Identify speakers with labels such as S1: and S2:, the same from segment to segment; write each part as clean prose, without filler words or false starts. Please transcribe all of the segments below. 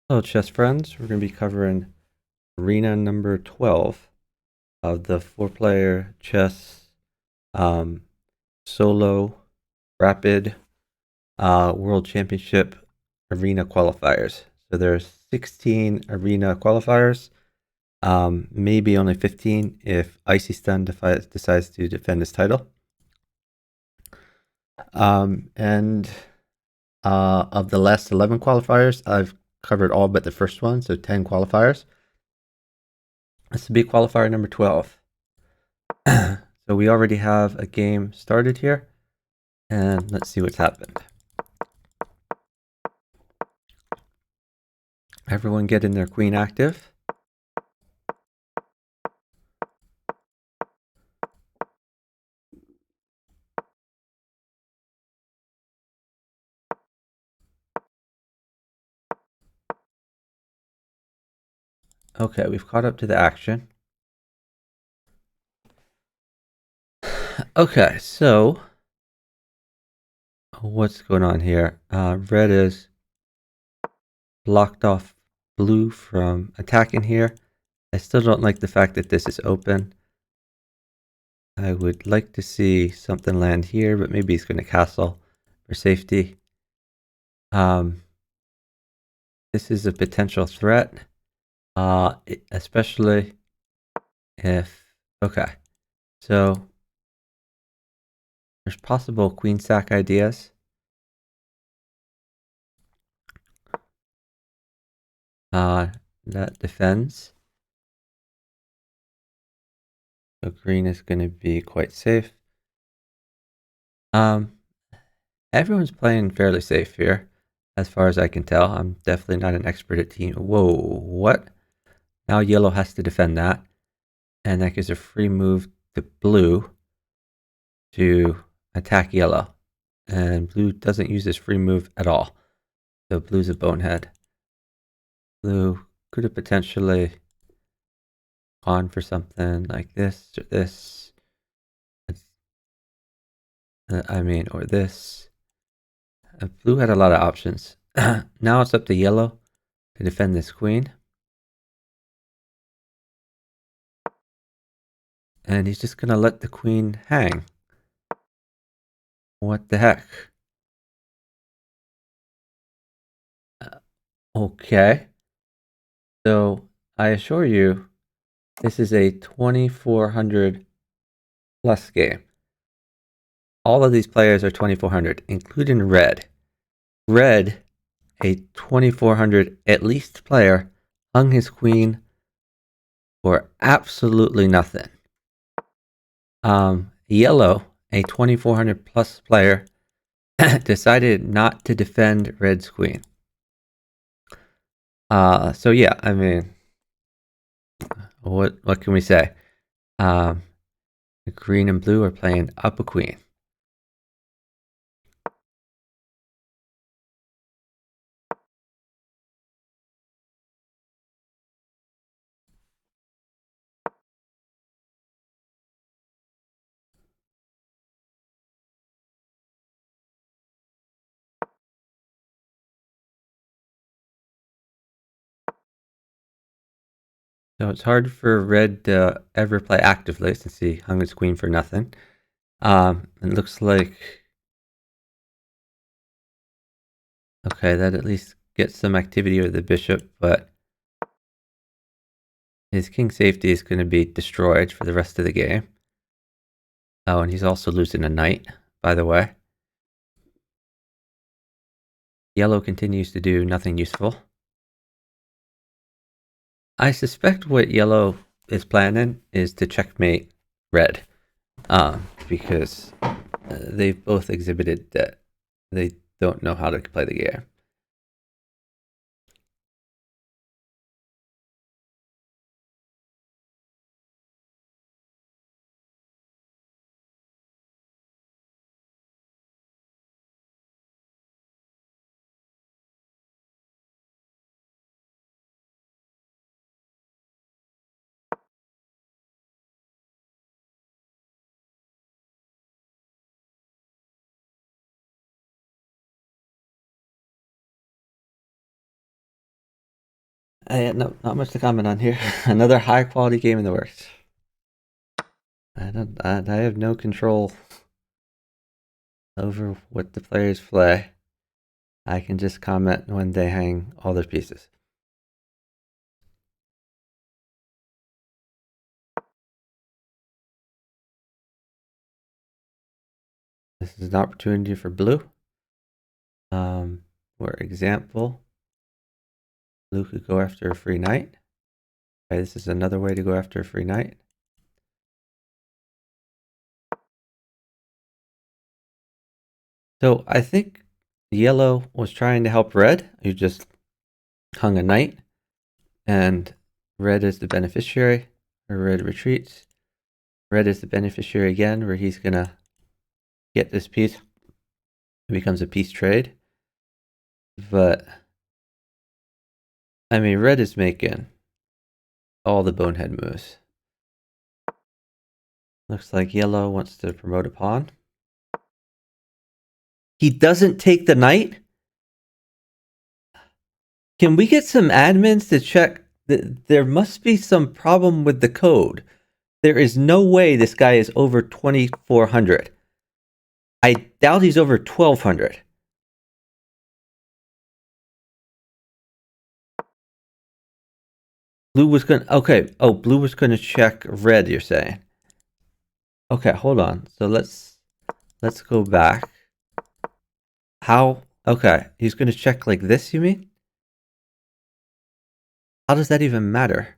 S1: Hello, chess friends. We're going to be covering arena number 12 of the four-player chess um, solo rapid world championship arena qualifiers. So there's 16 arena qualifiers, maybe only 15 if Icy Stun decides to defend his title. And of the last 11 qualifiers, I've covered all but the first one, so 10 qualifiers. This will be qualifier number 12. So we already have a game started here, and let's see what's happened. Everyone getting their queen active. Okay, we've caught up to the action. Okay, so what's going on here? Red is blocked off blue from attacking here. I still don't like the fact that this is open. I would like to see something land here, but maybe he's going to castle for safety. This is a potential threat, especially if... Okay, so there's possible queen sack ideas. That defends. So green is going to be quite safe. Everyone's playing fairly safe here, as far as I can tell. I'm definitely not an expert at team. Whoa, what? Now yellow has to defend that. And that gives a free move to blue to attack yellow. And blue doesn't use this free move at all. So blue's a bonehead. Blue could have potentially gone for something like this or this. Or this. Blue had a lot of options. Now it's up to yellow to defend this queen. And he's just going to let the queen hang. What the heck? Okay. So I assure you, this is a 2400 plus game. All of these players are 2400, including red. Red, a 2400 at least player, hung his queen for absolutely nothing. Yellow, a 2400 plus player, decided not to defend red's queen. So yeah, I mean, what can we say? Green and blue are playing up a queen. So it's hard for red to ever play actively since he hung his queen for nothing. It looks like... Okay, that at least gets some activity with the bishop, but his king safety is going to be destroyed for the rest of the game. Oh, and he's also losing a knight, by the way. Yellow continues to do nothing useful. I suspect what yellow is planning is to checkmate red, because they've both exhibited that they don't know how to play the game. No, not much to comment on here. Another high quality game in the works. I have no control over what the players play. I can just comment when they hang all their pieces. This is an opportunity for blue. For example, blue could go after a free knight. Okay, this is another way to go after a free knight. So I think yellow was trying to help red. You just hung a knight, and red is the beneficiary, or red retreats. Red is the beneficiary again, where he's gonna get this piece. It becomes a piece trade. But I mean, red is making all the bonehead moves. Looks like yellow wants to promote a pawn. He doesn't take the knight? Can we get some admins to check? There must be some problem with the code. There is no way this guy is over 2,400. I doubt he's over 1,200. Blue was gonna, okay. Oh, blue was gonna check red, you're saying. Okay, hold on. So let's go back. How? Okay, he's gonna check like this, you mean? How does that even matter?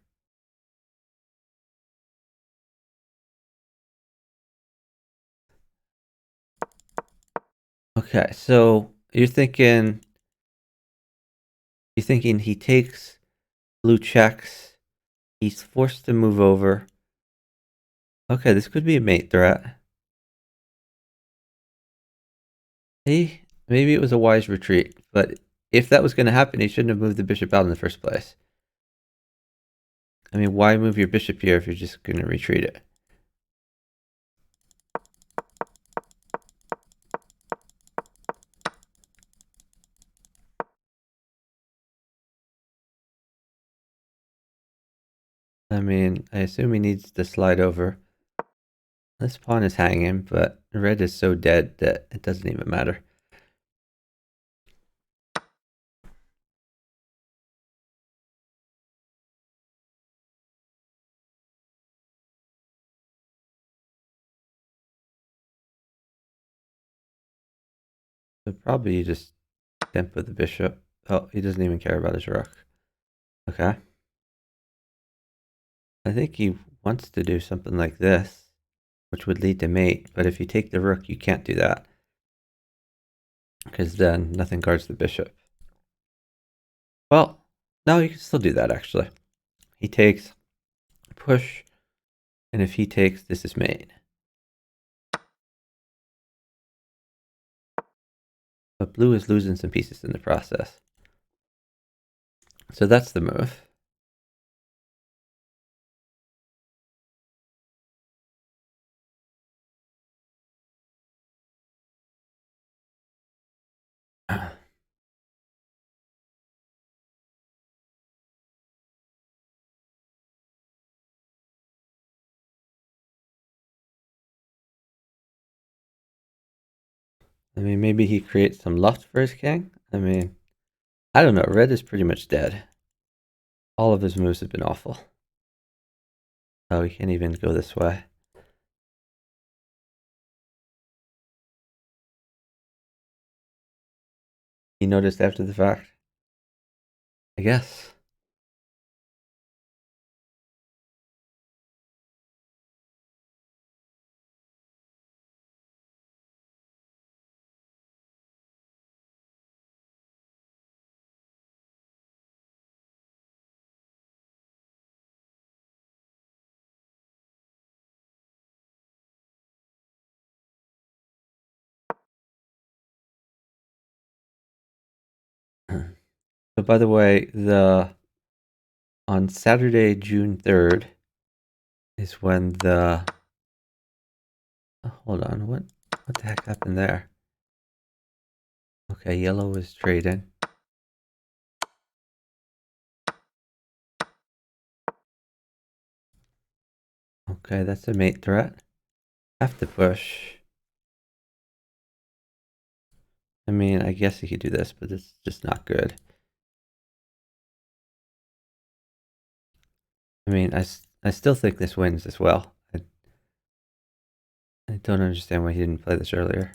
S1: Okay, so you're thinking he takes, blue checks, he's forced to move over. Okay, this could be a mate threat. Maybe it was a wise retreat, but if that was going to happen, he shouldn't have moved the bishop out in the first place. I mean, why move your bishop here if you're just going to retreat it? I mean, I assume he needs to slide over. This pawn is hanging, but red is so dead that it doesn't even matter. So probably you just tempo the bishop. Oh, he doesn't even care about his rook. Okay. I think he wants to do something like this, which would lead to mate. But if you take the rook, you can't do that, because then nothing guards the bishop. Well, no, you can still do that, actually. He takes, push, and if he takes, this is mate. But blue is losing some pieces in the process. So that's the move. I mean, maybe he creates some luft for his king. I mean, I don't know. Red is pretty much dead. All of his moves have been awful. Oh, he can't even go this way. He noticed after the fact, I guess. So by the way, on Saturday, June 3rd is when the, oh, hold on, what the heck happened there? Okay, yellow is trading. Okay, that's a mate threat. Have to push. I mean, I guess he could do this, but it's just not good. I mean, I still think this wins as well. I don't understand why he didn't play this earlier.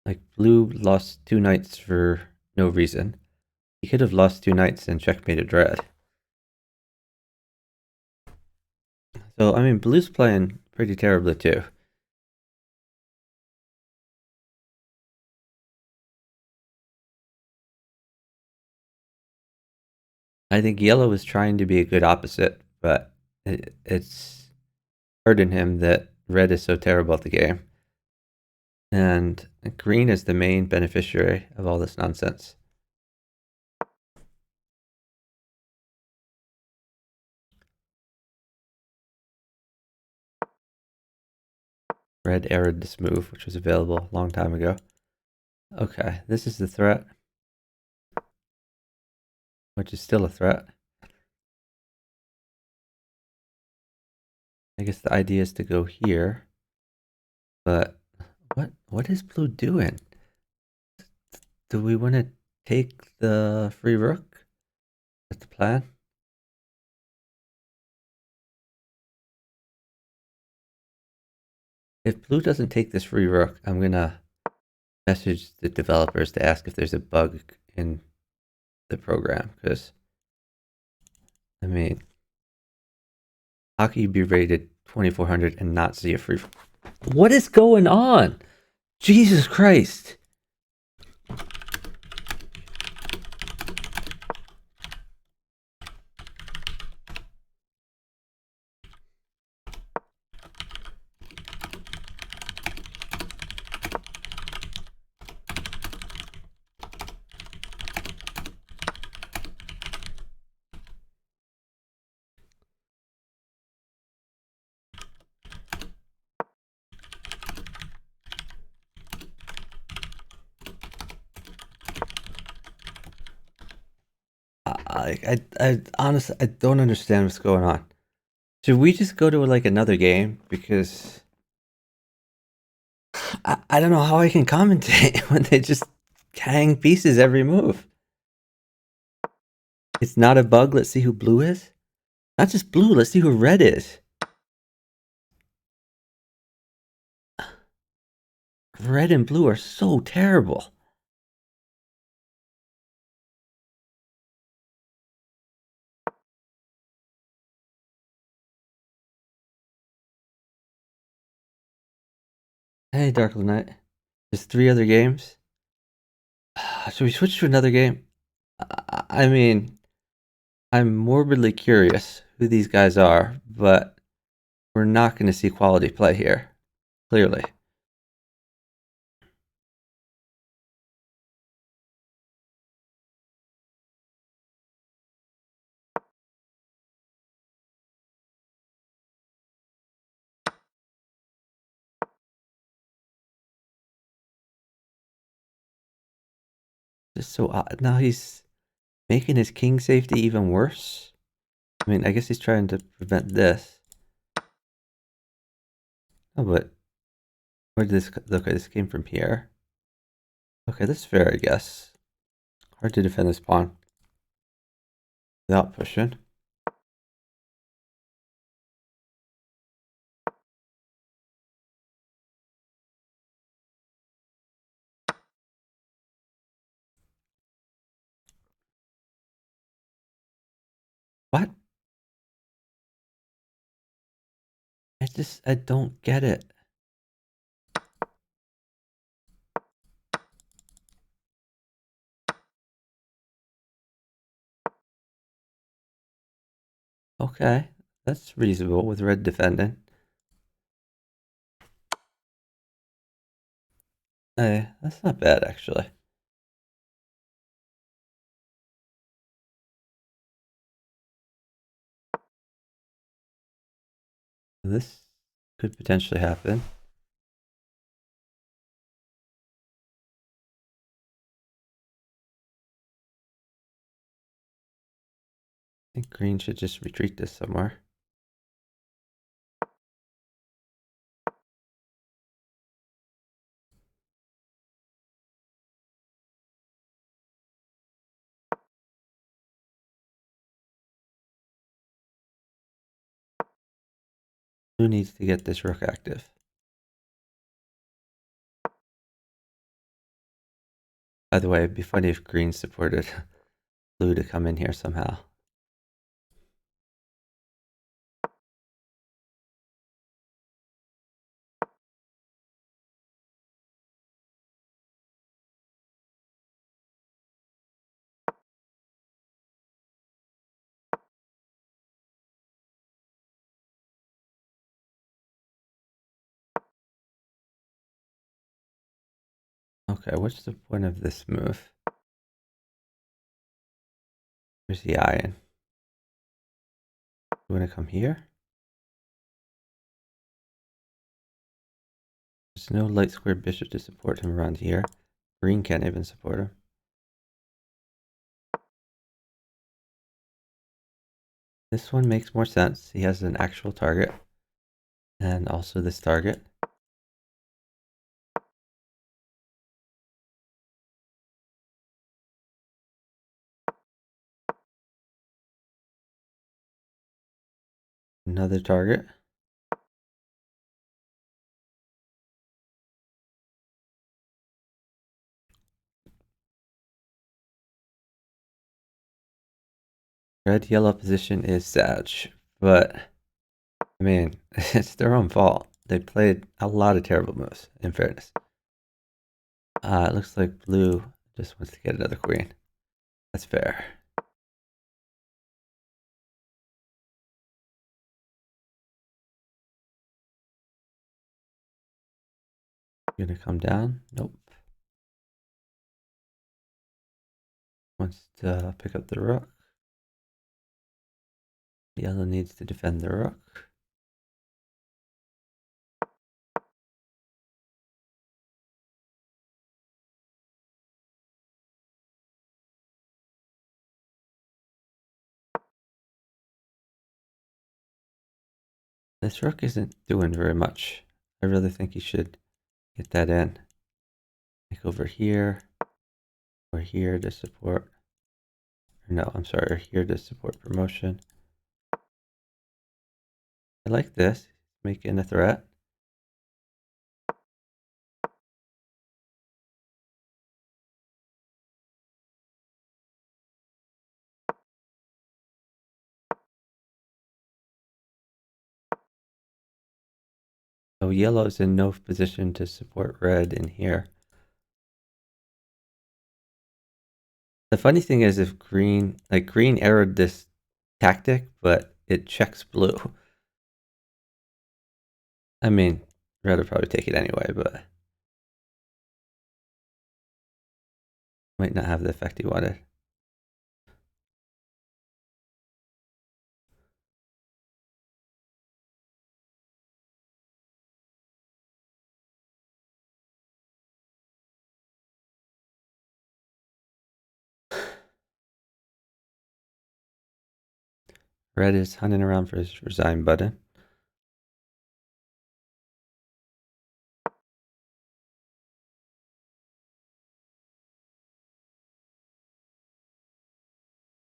S1: Like, blue lost 2 knights for no reason. He could have lost 2 knights and checkmated red. So, I mean, blue's playing pretty terribly too. I think yellow is trying to be a good opposite, but it's hurting him that red is so terrible at the game. And green is the main beneficiary of all this nonsense. Red errored this move, which was available a long time ago. Okay, this is the threat, which is still a threat. I guess the idea is to go here, but what is blue doing? Do we want to take the free rook? That's the plan. If blue doesn't take this free rook, I'm gonna message the developers to ask if there's a bug in the program, because I mean, how can you be rated 2400 and not see a free? What is going on? Jesus Christ! I honestly, I don't understand what's going on. Should we just go to like another game? Because I don't know how I can commentate when they just hang pieces every move. It's not a bug. Let's see who blue is. Not just blue. Let's see who red is. Red and blue are so terrible. Hey, Dark Knight. There's 3 other games. Should we switch to another game? I mean, I'm morbidly curious who these guys are, but we're not going to see quality play here. Clearly. Just so odd. Now he's making his king safety even worse. I mean, I guess he's trying to prevent this. Oh, but where did this? Okay, this came from here. Okay, this is fair, I guess. Hard to defend this pawn without pushing. What? I don't get it. Okay, that's reasonable with red defending. Hey, that's not bad actually. This Could potentially happen. I think green should just retreat this somewhere. Blue needs to get this rook active. By the way, it'd be funny if green supported blue to come in here somehow. Okay, what's the point of this move? Where's the iron? You want to come here? There's no light square bishop to support him around here. Green can't even support him. This one makes more sense. He has an actual target. And also this target. Another target. Red yellow position is Sag, but I mean, it's their own fault. They played a lot of terrible moves, in fairness. It looks like blue just wants to get another queen. That's fair. Gonna come down? Nope. Wants to pick up the rook. Yellow needs to defend the rook. This rook isn't doing very much. I really think he should get that in. Like over here, or here to support. No, I'm sorry, or here to support promotion. I like this, making a threat. So yellow's in no position to support red in here. The funny thing is if green arrowed this tactic, but it checks blue. I mean, red would probably take it anyway, but might not have the effect he wanted. Red is hunting around for his resign button.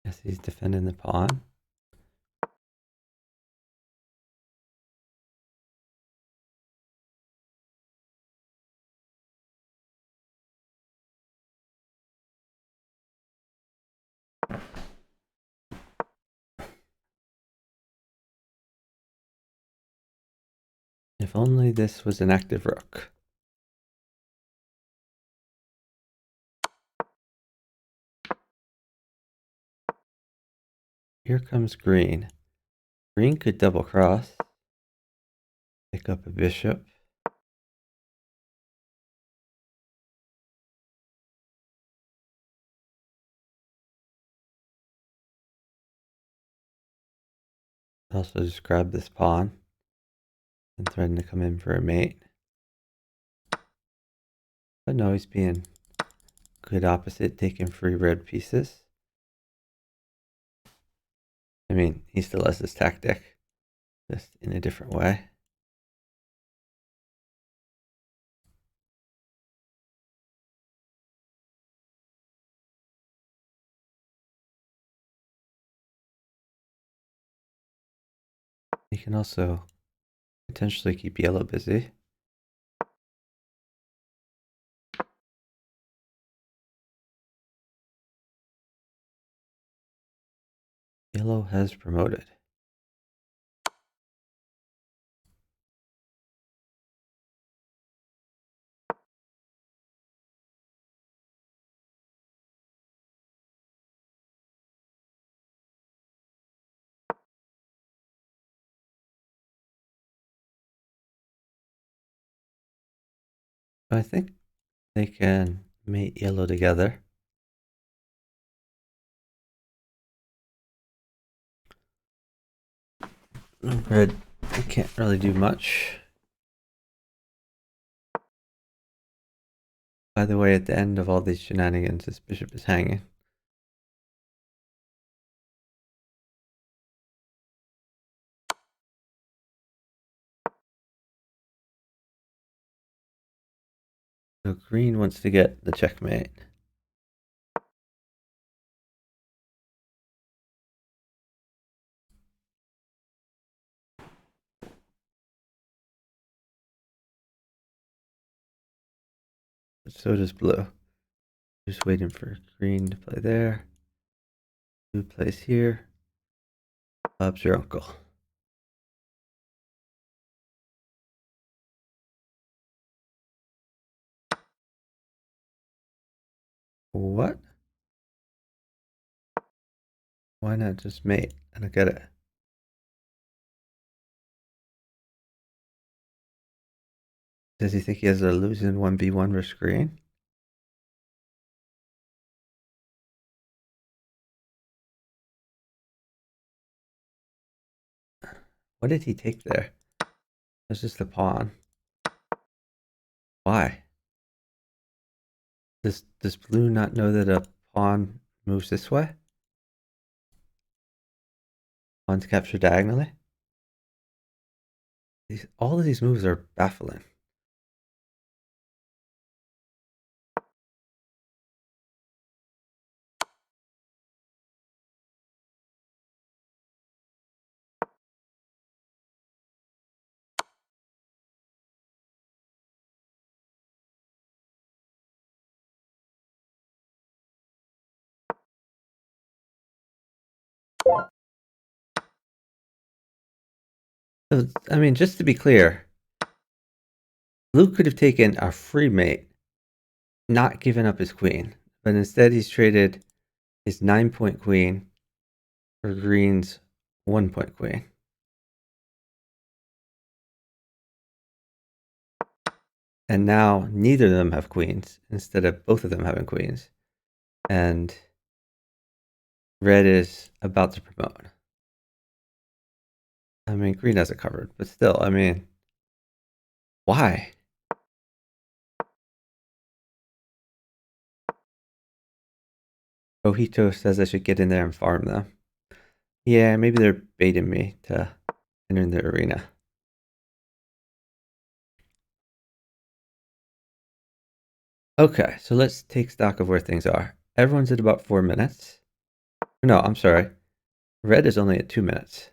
S1: Yes, he's defending the pawn. If only this was an active rook. Here comes green. Green could double cross. Pick up a bishop. Also just grab this pawn. and threatening to come in for a mate. But no, he's being good opposite, taking free red pieces. I mean, he still has this tactic, just in a different way. He can also potentially keep yellow busy. Yellow has promoted. I think they can mate yellow together. Red can't really do much. By the way, at the end of all these shenanigans, this bishop is hanging. So green wants to get the checkmate. But so does blue. Just waiting for green to play there. Blue plays here. Bob's your uncle. What? Why not just mate? I don't get it. Does he think he has a losing 1v1 versus green? What did he take there? That's just a pawn. Why? Does blue not know that a pawn moves this way? Pawns capture diagonally? All of these moves are baffling. So, I mean, just to be clear, blue could have taken a free mate, not given up his queen, but instead he's traded his 9-point queen for green's 1-point queen. And now neither of them have queens instead of both of them having queens. And red is about to promote. I mean, green has it covered, but still, I mean, why? Ojito says I should get in there and farm them. Yeah, maybe they're baiting me to enter in the arena. Okay, so let's take stock of where things are. Everyone's at about 4 minutes. No, I'm sorry. Red is only at 2 minutes.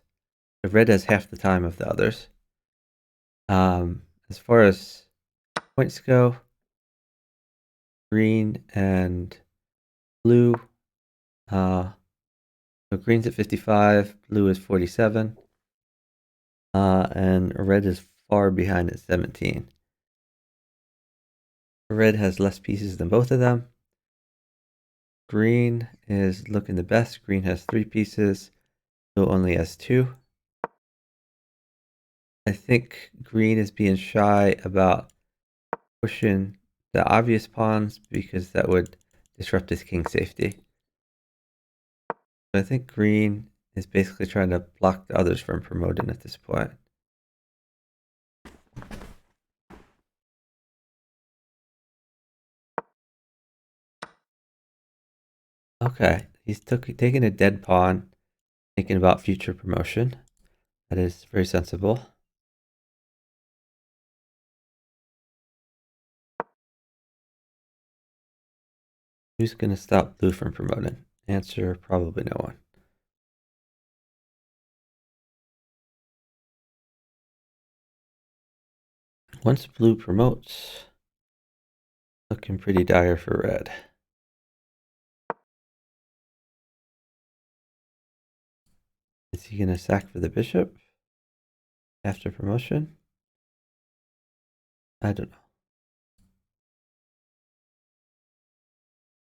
S1: So red has half the time of the others. As far as points go, green and blue. So green's at 55, blue is 47, and red is far behind at 17. Red has less pieces than both of them. Green is looking the best. Green has 3 pieces, blue only has 2. I think green is being shy about pushing the obvious pawns because that would disrupt his king safety. I think green is basically trying to block the others from promoting at this point. Okay, he's taking a dead pawn, thinking about future promotion. That is very sensible. Who's going to stop blue from promoting? Answer, probably no one. Once blue promotes, looking pretty dire for red. Is he going to sack for the bishop after promotion? I don't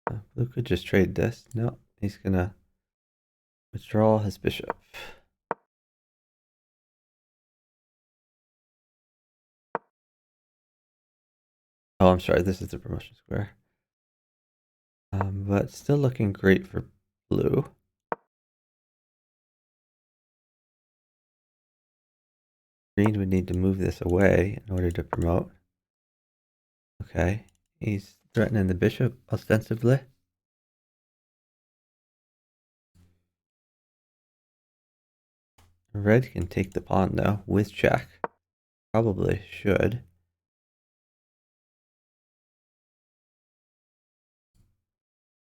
S1: know. Blue could just trade this. No, he's going to withdraw his bishop. Oh, I'm sorry, this is the promotion square. But still looking great for blue. Green would need to move this away in order to promote. Okay, he's threatening the bishop, ostensibly. Red can take the pawn, though, with check. Probably should.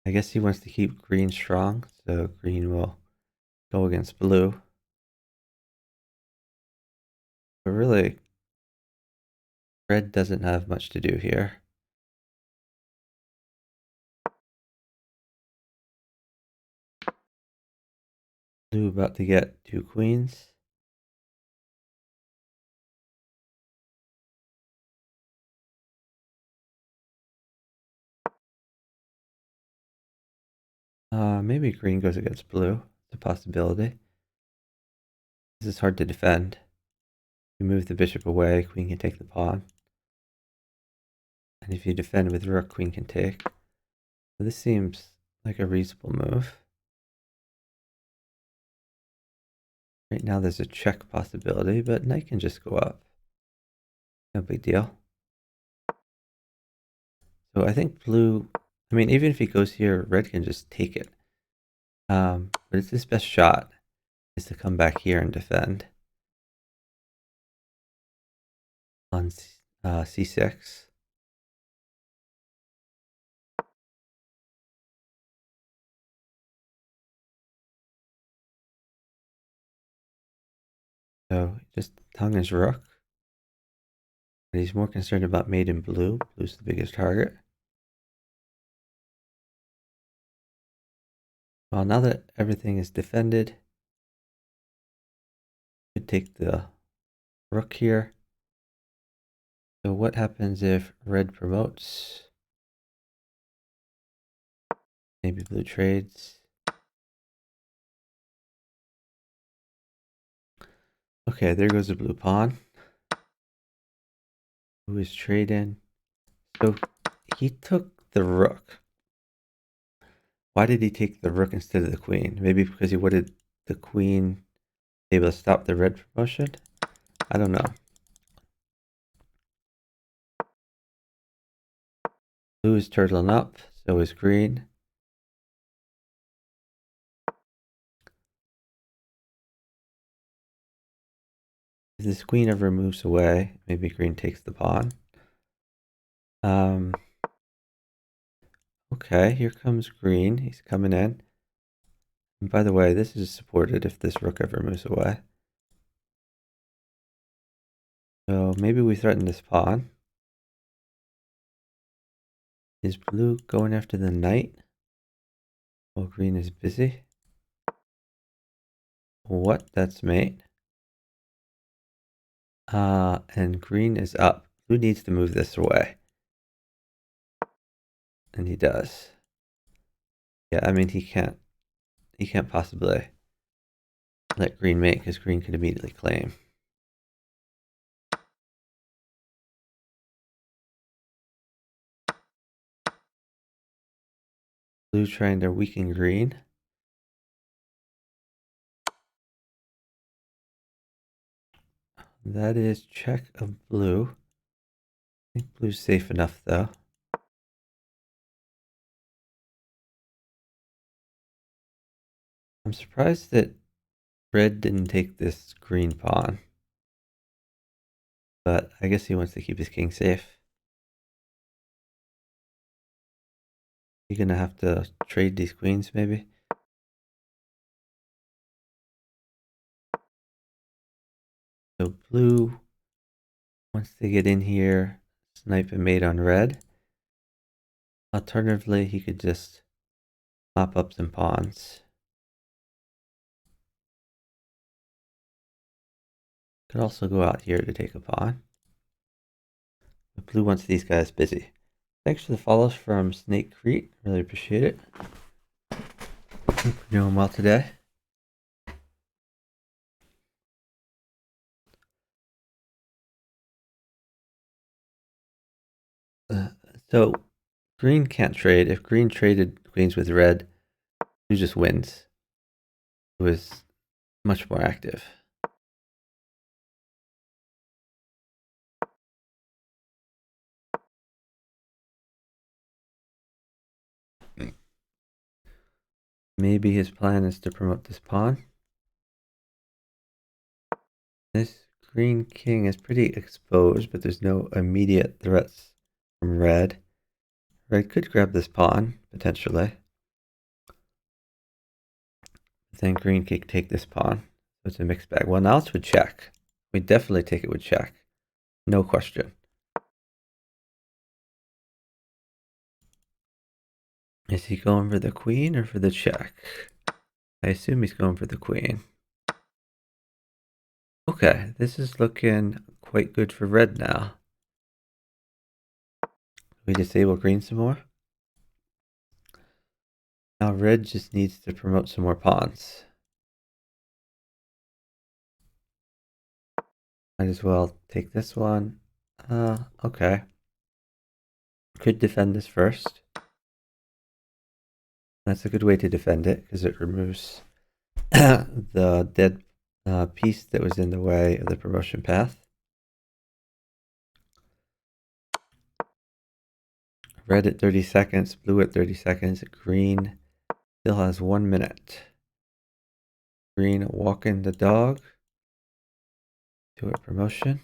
S1: I guess he wants to keep green strong, so green will go against blue. But really, red doesn't have much to do here. Blue about to get 2 queens. Maybe green goes against blue. It's a possibility. This is hard to defend. You move the bishop away, queen can take the pawn. And if you defend with rook, queen can take. So this seems like a reasonable move. Right now there's a check possibility, but knight can just go up. No big deal. So I think blue, I mean, even if he goes here, red can just take it. But it's his best shot is to come back here and defend on c6. So he just hung his rook. But he's more concerned about mate in blue. Blue's the biggest target. Well, now that everything is defended, could take the rook here. So what happens if red promotes? Maybe blue trades. Okay, there goes the blue pawn. Who is trading? So he took the rook. Why did he take the rook instead of the queen? Maybe because he wanted the queen able to stop the red promotion? I don't know. Blue is turtling up, so is green. If this queen ever moves away, maybe green takes the pawn. Okay, here comes green. He's coming in. And by the way, this is supported if this rook ever moves away. So maybe we threaten this pawn. Is blue going after the knight? While green is busy. What? That's mate. And green is up. Blue needs to move this away. And he does. Yeah, I mean he can't possibly let green mate because green could immediately claim. Blue trying to weaken green. That is check of blue. I think blue's safe enough though. I'm surprised that red didn't take this green pawn. But I guess he wants to keep his king safe. He's gonna have to trade these queens, maybe. So blue wants to get in here, snipe a mate on red. Alternatively, he could just mop up some pawns. Could also go out here to take a pawn. But blue wants these guys busy. Thanks for the follows from Snake Crete. Really appreciate it. Hope you're doing well today. So green can't trade. If green traded queens with red, blue just wins. It was much more active. Maybe his plan is to promote this pawn. This green king is pretty exposed, but there's no immediate threats from red. Red could grab this pawn, potentially. Then green could take this pawn. So it's a mixed bag. Well, now it's with check. We definitely take it with check. No question. Is he going for the queen or for the check? I assume he's going for the queen. Okay, this is looking quite good for red now. We disable green some more. Now red just needs to promote some more pawns. Might as well take this one. Okay. Could defend this first. That's a good way to defend it because it removes the dead piece that was in the way of the promotion path. Red at 30 seconds, blue at 30 seconds, green still has 1 minute. Green walking the dog to a promotion.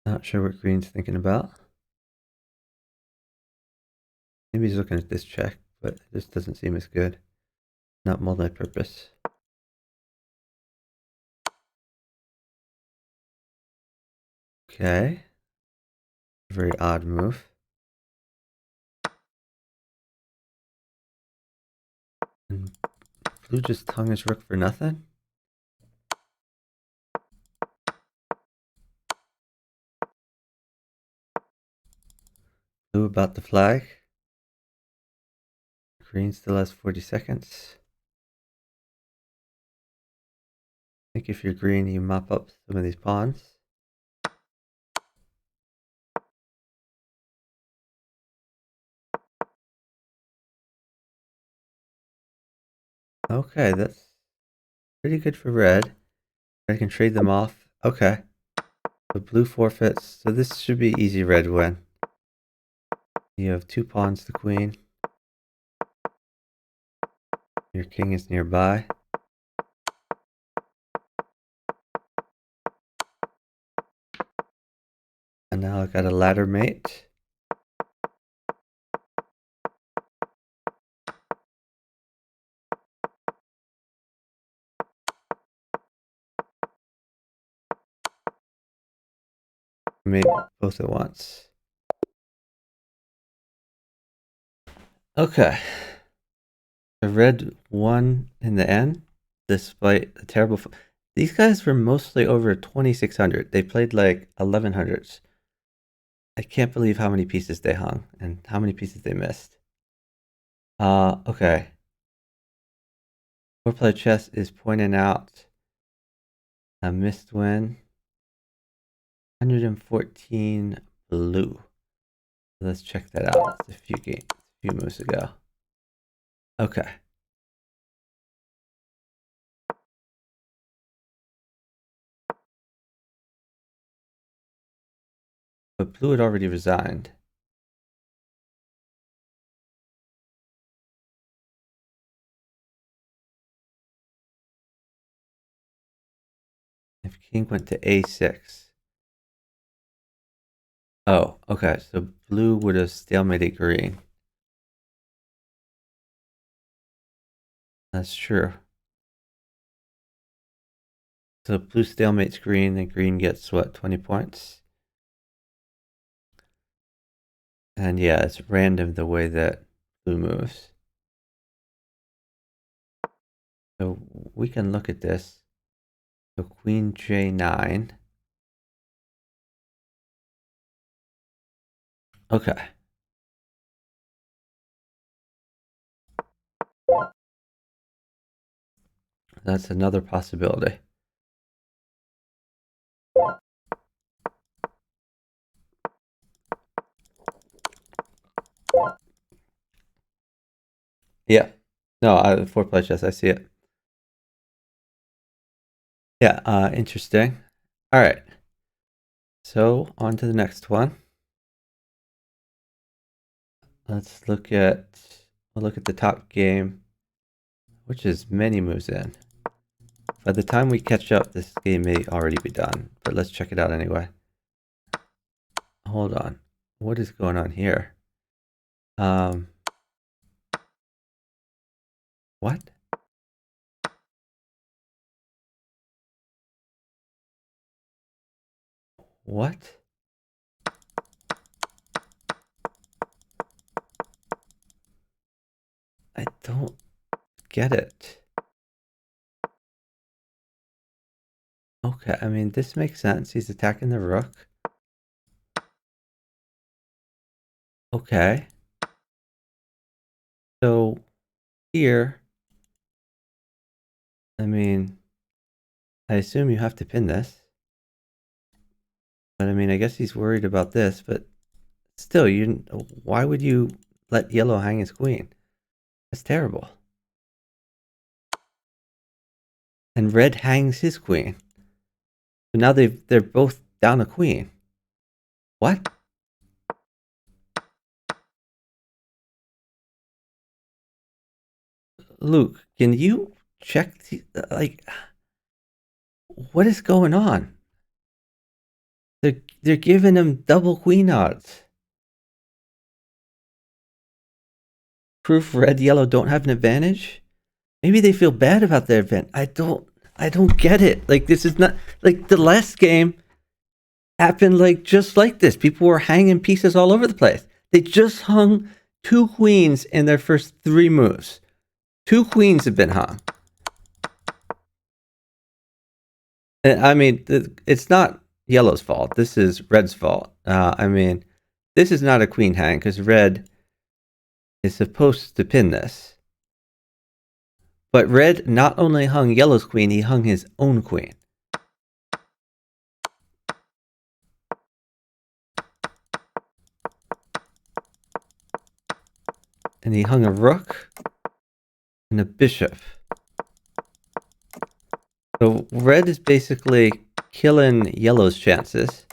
S1: Not sure what green's thinking about. Maybe he's looking at this check, but this doesn't seem as good. Not multi-purpose. Okay. Very odd move. And blue just hung his rook for nothing? Blue about the flag. Green still has 40 seconds. I think if you're green, you mop up some of these pawns. Okay, that's pretty good for red. I can trade them off. Okay. The blue forfeits. So this should be easy red win. You have 2 pawns to queen. Your king is nearby. And now I've got a ladder mate. Mate both at once. Okay. The red won in the end, despite a terrible. These guys were mostly over 2,600. They played like 1,100s. I can't believe how many pieces they hung and how many pieces they missed. Okay. Four Player Chess is pointing out A missed win. 114 blue. Let's check that out. That's a few moves ago. Okay. But blue had already resigned. If king went to a6. Oh, okay. So blue would have stalemated green. That's true. So blue stalemates green, and green gets what, 20 points? And yeah, it's random the way that blue moves. So we can look at this. So queen j9. Okay. That's another possibility. Yeah. No, 4 play chess, I see it. Yeah, interesting. All right. So on to the next one. Let's look at the top game, which is many moves in. By the time we catch up, this game may already be done, but let's check it out anyway. Hold on. What is going on here? What? What? I don't get it. Okay, I mean, this makes sense. He's attacking the rook. Okay. So here, I mean, I assume you have to pin this. But I mean, I guess he's worried about this, but still, why would you let yellow hang his queen? That's terrible. And red hangs his queen. So now they're both down a queen. What? Luke, can you check what is going on? They're giving him double queen odds. Proof red, yellow don't have an advantage? Maybe they feel bad about their advantage. I don't get it. Like, this is not like the last game happened like just like this. People were hanging pieces all over the place. They just hung 2 queens in their first 3 moves. 2 queens have been hung. And I mean, it's not yellow's fault. This is red's fault. I mean, this is not a queen hang because red is supposed to pin this. But red not only hung yellow's queen, he hung his own queen. And he hung a rook and a bishop. So red is basically killing yellow's chances.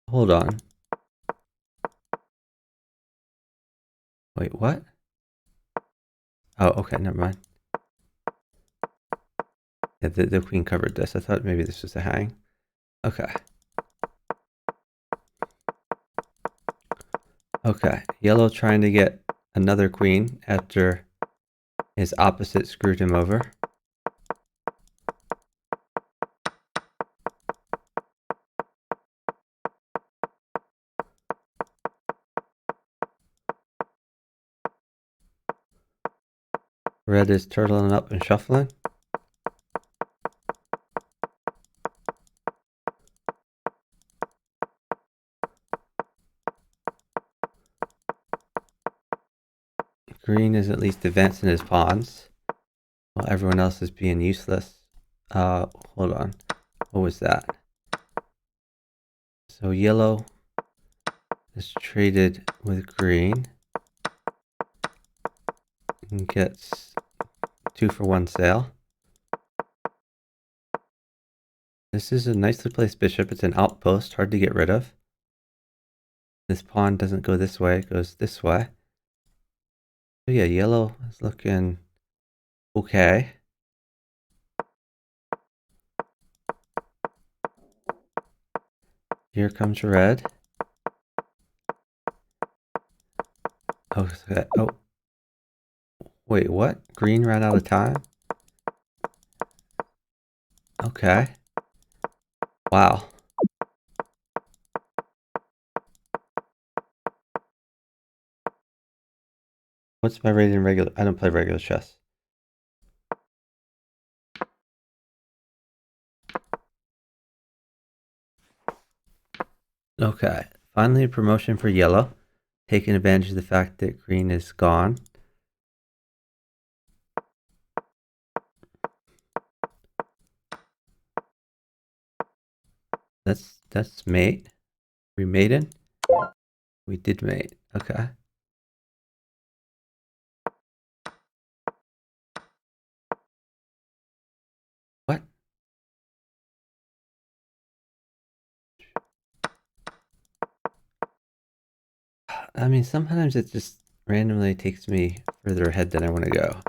S1: Hold on. Wait, what? Oh, okay, never mind. Yeah, the queen covered this. I thought maybe this was a hang. Okay. Okay, yellow trying to get another queen after his opposite screwed him over. Red is turtling up and shuffling. Green is at least advancing his pawns, while everyone else is being useless. Hold on. What was that? So yellow is traded with green and gets 2-for-1 sale. This is a nicely placed bishop. It's an outpost, hard to get rid of. This pawn doesn't go this way, it goes this way. So yeah, yellow is looking okay. Here comes red. Oh, wait, what? Green ran out of time? Okay. Wow. What's my rating in regular? I don't play regular chess. Okay. Finally, a promotion for yellow. Taking advantage of the fact that green is gone. That's mate. We mated? We did mate. Okay. What? I mean, sometimes it just randomly takes me further ahead than I want to go.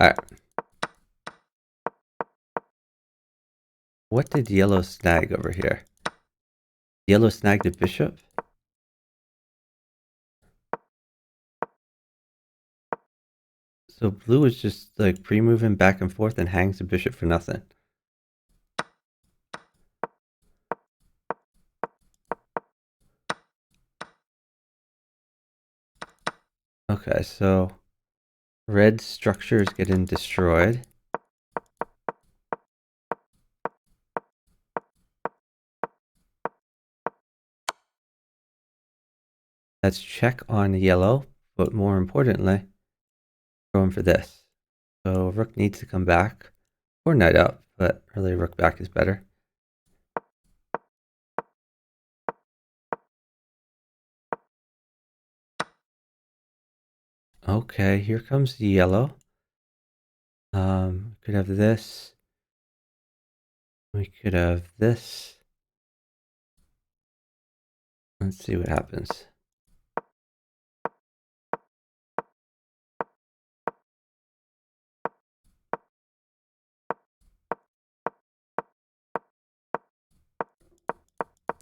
S1: Alright. What did yellow snag over here? Yellow snagged a bishop? So blue is just like pre-moving back and forth and hangs the bishop for nothing. Okay, so red structure is getting destroyed. Let's check on yellow, but more importantly, going for this. So rook needs to come back, or knight up, but really rook back is better. Okay, here comes the yellow. Could have this. We could have this. Let's see what happens.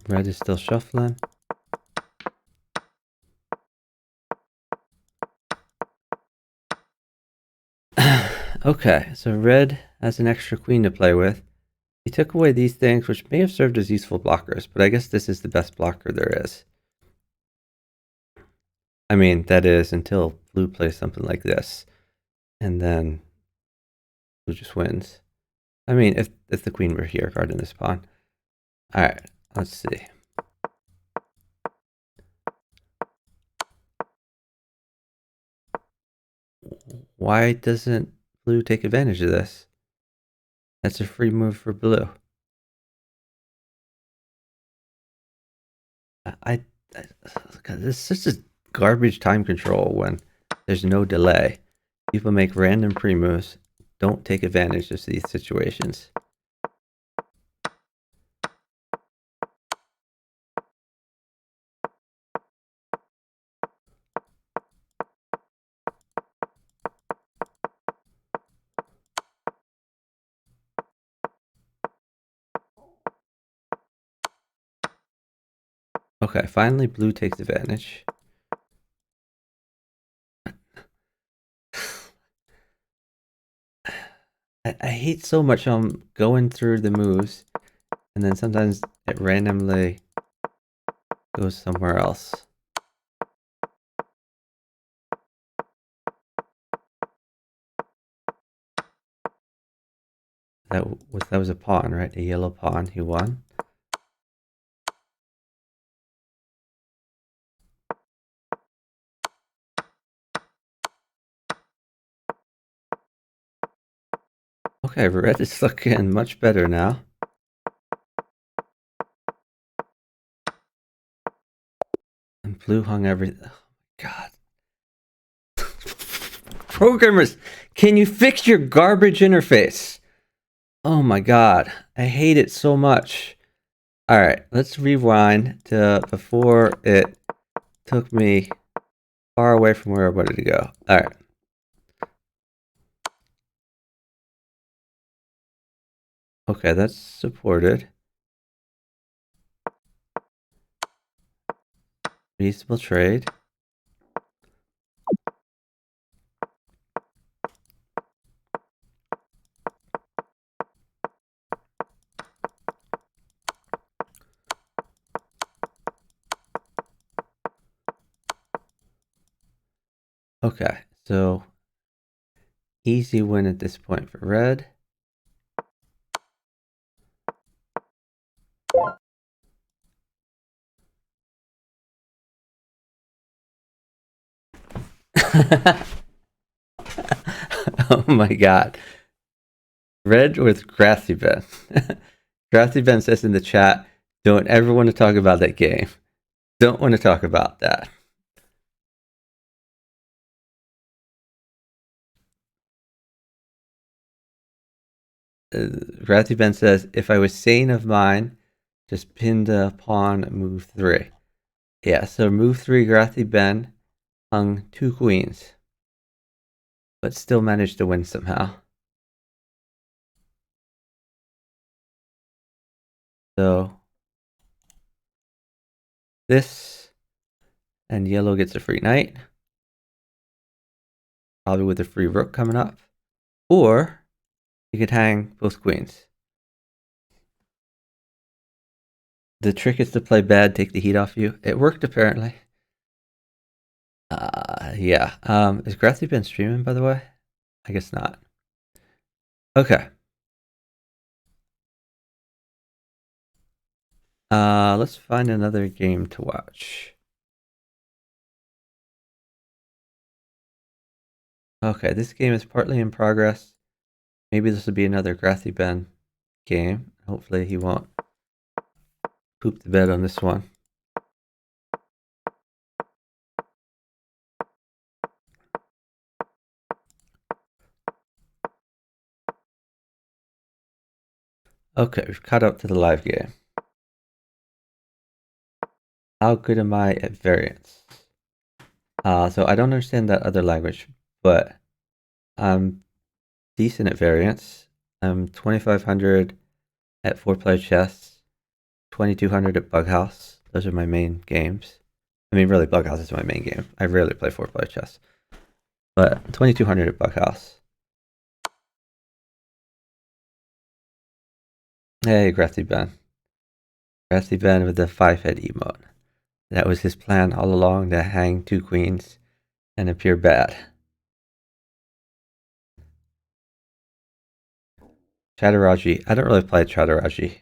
S1: Red is still shuffling. Okay, so red has an extra queen to play with. He took away these things, which may have served as useful blockers, but I guess this is the best blocker there is. I mean, that is until blue plays something like this, and then blue just wins. I mean, if the queen were here guarding this pawn. Alright, let's see. Why doesn't blue take advantage of this? That's a free move for blue. This is such a garbage time control when there's no delay. People make random pre-moves. Don't take advantage of these situations. Okay, finally blue takes advantage. I hate so much going through the moves and then sometimes it randomly goes somewhere else. That was a pawn, right? A yellow pawn, he won. Okay, red is looking much better now. And blue hung everything. Oh my god. Programmers, can you fix your garbage interface? Oh my god. I hate it so much. Alright, let's rewind to before it took me far away from where I wanted to go. Alright. Okay, that's supported. Reasonable trade. Okay, so easy win at this point for red. Oh my god. Red with Grassy Ben. Grassy Ben says in the chat, don't ever want to talk about that game. Don't want to talk about that. Grassy Ben says, if I was sane of mine, just pinned a pawn, move 3. Yeah, so move 3, Grassy Ben hung 2 queens, but still managed to win somehow. So this, and yellow gets a free knight, probably with a free rook coming up, or you could hang both queens. The trick is to play bad, take the heat off you. It worked apparently. Yeah. Is Grassy been streaming, by the way? I guess not. Okay. Let's find another game to watch. Okay, this game is partly in progress. Maybe this will be another Grassy Ben game. Hopefully he won't poop the bed on this one. Okay, we've caught up to the live game. How good am I at variance? So I don't understand that other language, but I'm decent at variance. I'm 2500 at 4-player chess, 2200 at Bughouse. Those are my main games. I mean, really, Bughouse is my main game. I rarely play 4-player chess. But 2200 at Bughouse. Hey, Grassy Ben. Grassy Ben with the 5-head emote. That was his plan all along, to hang 2 queens and appear bad. Chatteraji. I don't really play Chatteraji.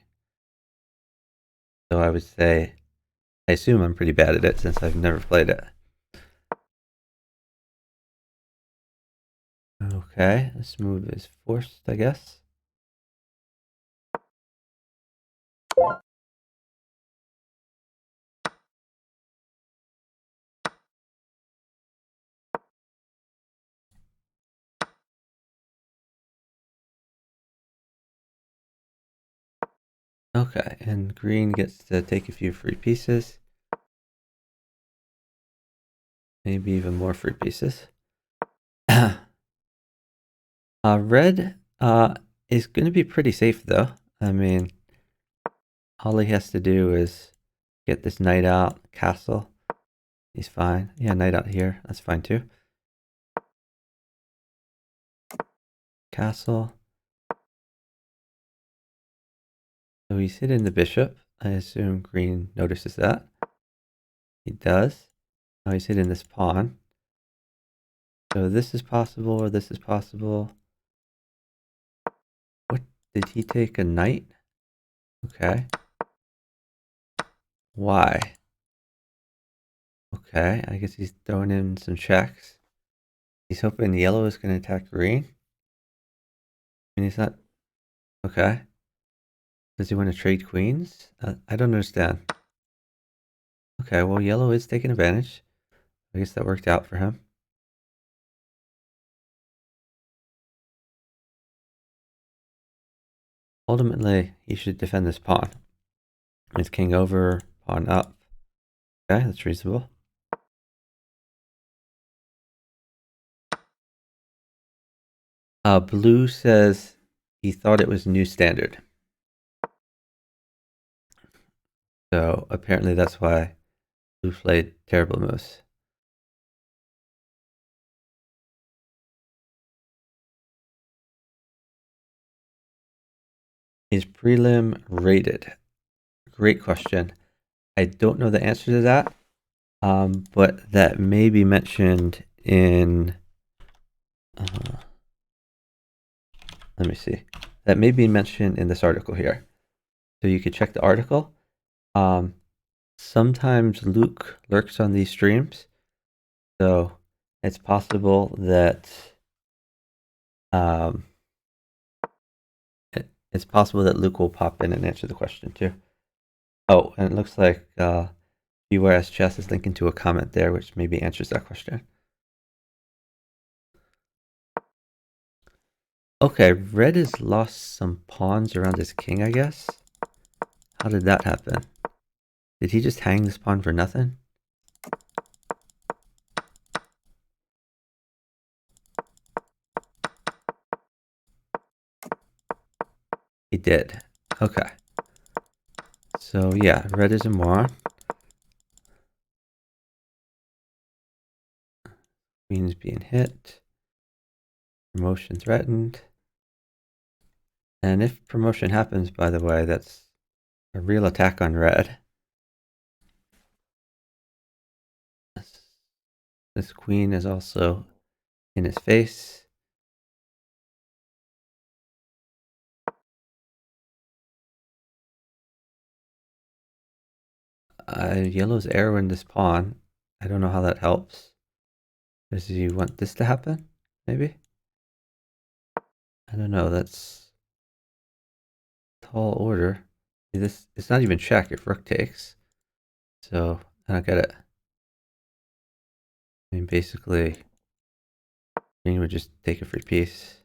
S1: So I would say, I assume I'm pretty bad at it since I've never played it. Okay, this move is forced, I guess. Okay, and green gets to take a few free pieces. Maybe even more free pieces. Red is going to be pretty safe though. I mean, all he has to do is get this knight out, castle. He's fine. Yeah, knight out here. That's fine too. Castle. So he's hitting the bishop. I assume green notices that. He does. Now he's hitting this pawn. So this is possible, or this is possible. What? Did he take a knight? Okay. Why? Okay, I guess he's throwing in some checks. He's hoping yellow is going to attack green. And he's not Okay. Does he want to trade queens? I don't understand. Okay, well, yellow is taking advantage. I guess that worked out for him. Ultimately, he should defend this pawn. It's king over, pawn up. Okay, that's reasonable. Blue says he thought it was new standard. So apparently that's why Blue played terrible moves. Is prelim rated? Great question. I don't know the answer to that, but that may be mentioned in. Let me see. That may be mentioned in this article here. So you could check the article. Sometimes Luke lurks on these streams, so it's possible that it's possible that Luke will pop in and answer the question too. Oh, and it looks like BYS Chess is linking to a comment there, which maybe answers that question. Okay, red has lost some pawns around his king, I guess. How did that happen? Did he just hang this pawn for nothing? He did. Okay. So yeah, red is a moron. Queen's being hit. Promotion threatened. And if promotion happens, by the way, that's a real attack on red. This queen is also in his face. Yellow's arrowing this pawn. I don't know how that helps. Does he want this to happen? Maybe? I don't know. That's tall order. This it's not even check if rook takes. So I don't get it. I mean, basically, green would just take a free piece.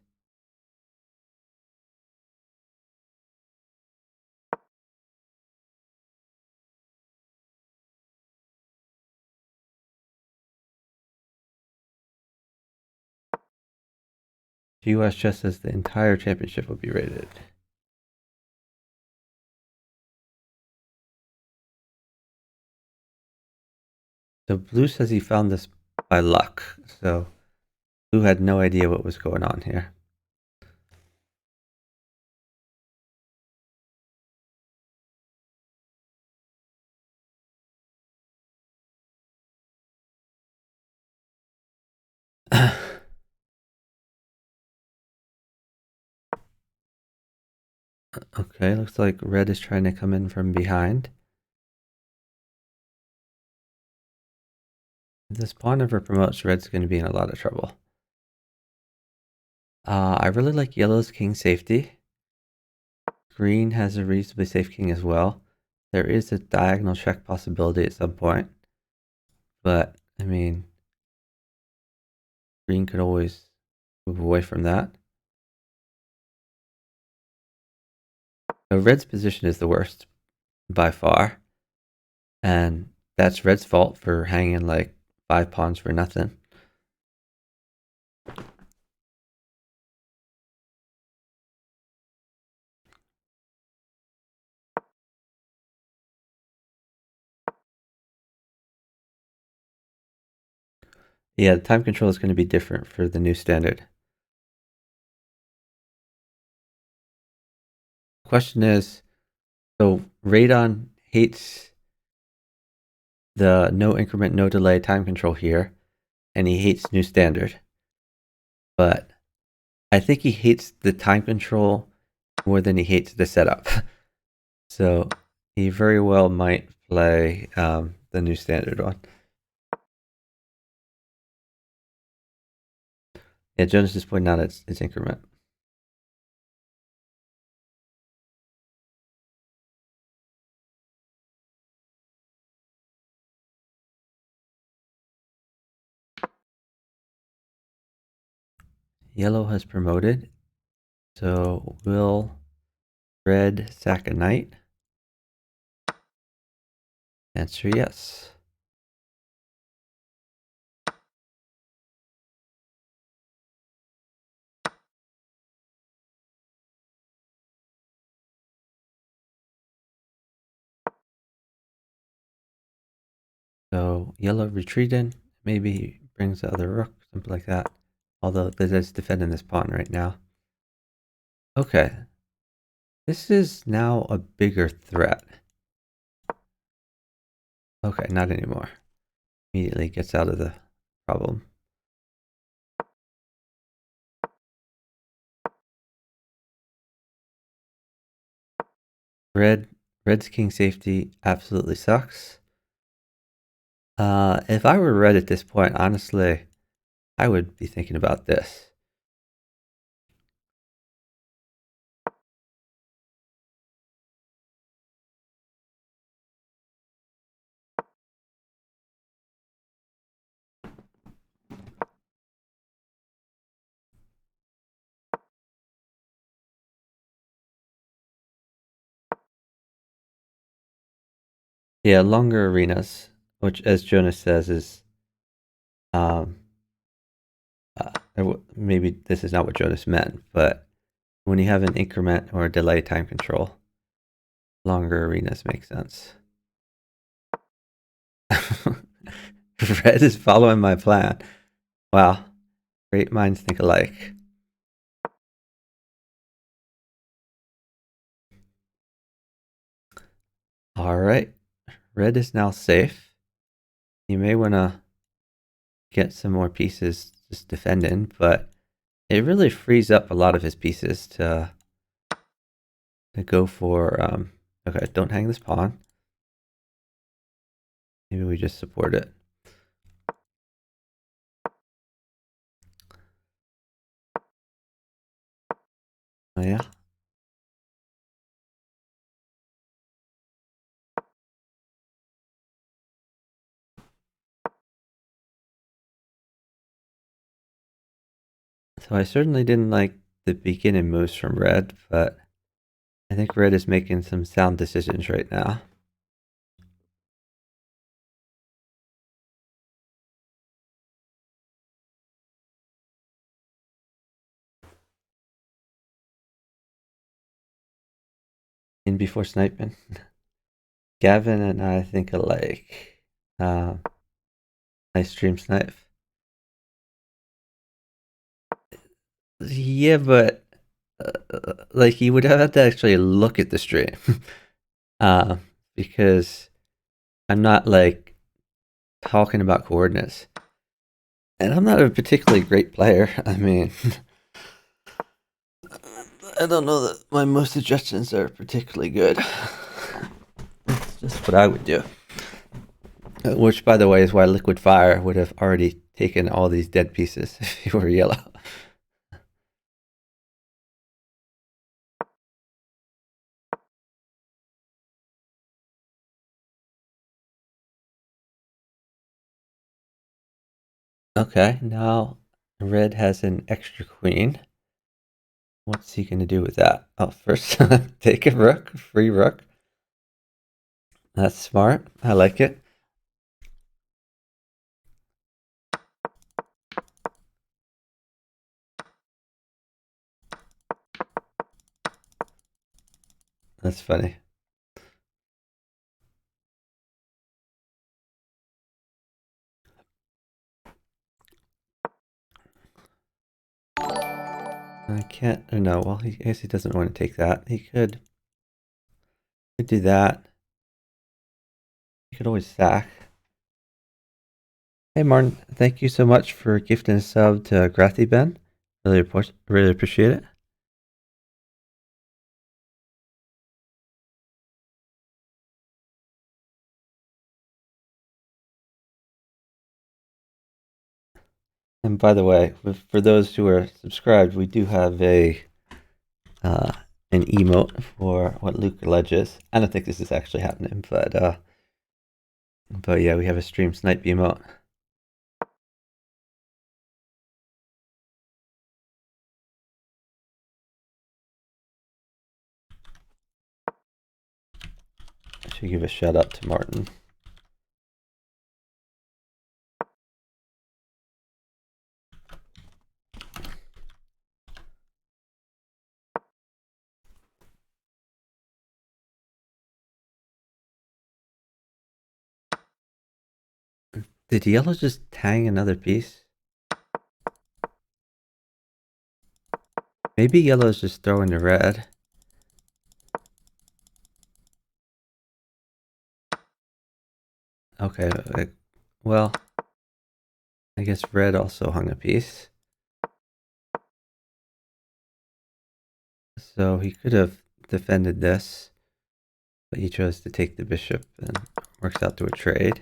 S1: US just says the entire championship will be rated. So Blue says he found this by luck. So Blue had no idea what was going on here. Okay, looks like red is trying to come in from behind. If this pawn ever promotes, red's going to be in a lot of trouble. I really like yellow's king safety. Green has a reasonably safe king as well. There is a diagonal check possibility at some point. But, I mean, green could always move away from that. So red's position is the worst by far. And that's red's fault for hanging like 5 pawns for nothing. Yeah, the time control is going to be different for the new standard. Question is, so Radon hates the no increment, no delay time control here, and he hates new standard. But I think he hates the time control more than he hates the setup. So he very well might play the new standard one. Yeah, Jonas just pointed out its increment. yellow has promoted. So will red sack a knight? Answer yes. So yellow retreated. Maybe he brings the other rook, something like that. Although this is defending this pawn right now. Okay. This is now a bigger threat. Okay, not anymore. Immediately gets out of the problem. Red's king safety absolutely sucks. If I were red at this point, honestly, I would be thinking about this. Yeah, longer arenas, which, as Jonas says, is um, maybe this is not what Jonas meant, but when you have an increment or a delay time control, longer arenas make sense. Red is following my plan. Wow, great minds think alike. All right, red is now safe. You may want to get some more pieces just defending, but it really frees up a lot of his pieces to go for. Okay, don't hang this pawn. Maybe we just support it. Oh yeah. So I certainly didn't like the beginning moves from red, but I think red is making some sound decisions right now. In before sniping. Gavin and I think alike. Nice stream snipe. Yeah, but like you would have to actually look at the stream. uh, because I'm not like talking about coordinates. And I'm not a particularly great player. I mean, I don't know that my most suggestions are particularly good. It's just what I would do. Which, by the way, is why Liquid Fire would have already taken all these dead pieces if he were yellow. Okay, now red has an extra queen. What's he going to do with that? Oh, first, take a rook, free rook. That's smart. I like it. That's funny. I can't. Oh no. Well, I guess he doesn't want to take that. He could do that. He could always sack. Hey, Martin. Thank you so much for gifting a sub to Grathy Ben. Really appreciate it. And by the way, for those who are subscribed, we do have uh, an emote for what Luke alleges. I don't think this is actually happening, but yeah, we have a stream snipe emote. Should give a shout out to Martin. Did yellow just hang another piece? Maybe yellow is just throwing the red. Okay, well, I guess red also hung a piece. So he could have defended this, but he chose to take the bishop and works out to a trade.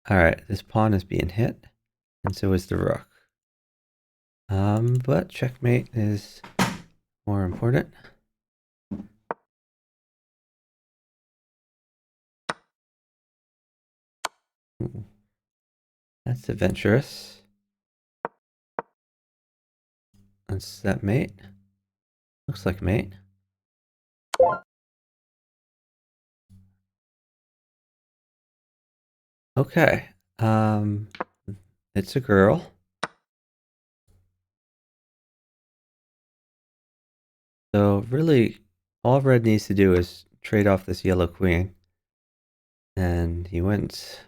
S1: Alright, this pawn is being hit, and so is the rook. But checkmate is more important. Ooh, that's adventurous. Is that mate? Looks like mate. Okay. It's a girl. So really, all red needs to do is trade off this yellow queen. And he wins.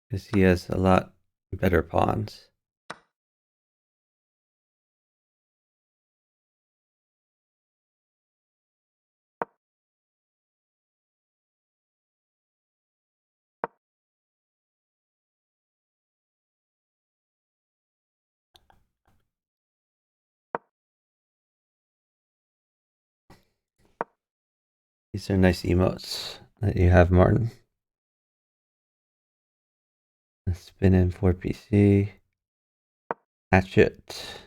S1: Because he has a lot better pawns. These are nice emotes that you have, Martin. Spin in 4PC. Hatchet.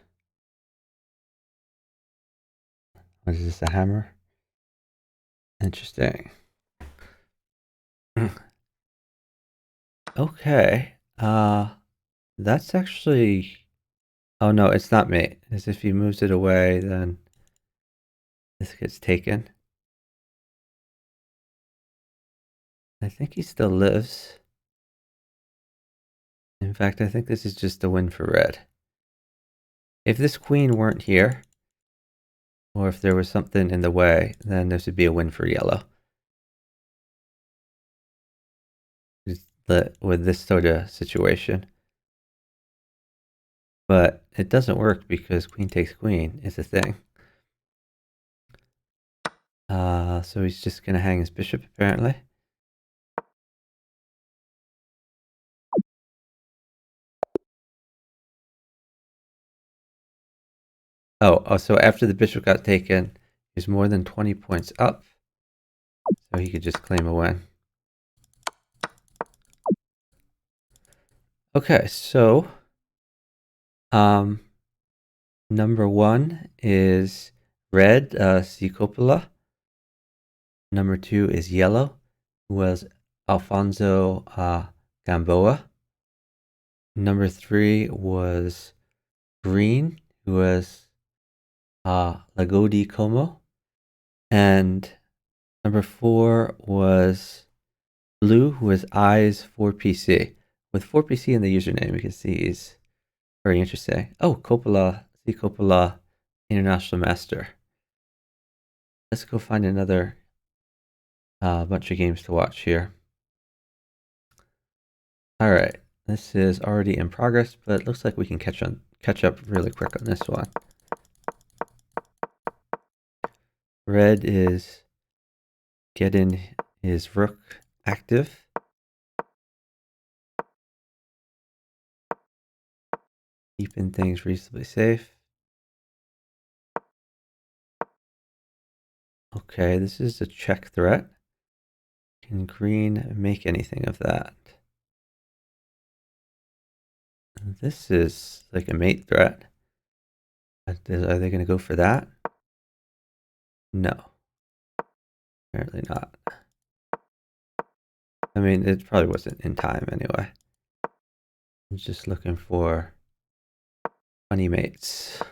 S1: What is this, a hammer? Interesting. Okay. That's actually... Oh no, it's not mate. As if he moves it away, then this gets taken. I think he still lives. In fact, I think this is just a win for red. If this queen weren't here, or if there was something in the way, then this would be a win for yellow. With this sort of situation. But it doesn't work because queen takes queen is a thing. So he's just going to hang his bishop, apparently. Oh, so after the bishop got taken, he's more than 20 points up. So he could just claim a win. Okay, so number one is red, C. Coppola. Number two is yellow, who was Alfonso Gamboa. Number three was green, who was Lagodi Como. And number four was blue, who was Eyes 4PC. With 4PC in the username, you can see he's very interesting. Oh, Coppola, C. Coppola, International Master. Let's go find another bunch of games to watch here. All right, this is already in progress, but it looks like we can catch up really quick on this one. Red is getting his rook active. Keeping things reasonably safe. Okay, this is a check threat. Can green make anything of that? This is like a mate threat. Are they going to go for that? No. Apparently not. I mean, it probably wasn't in time anyway. I'm just looking for funny mates.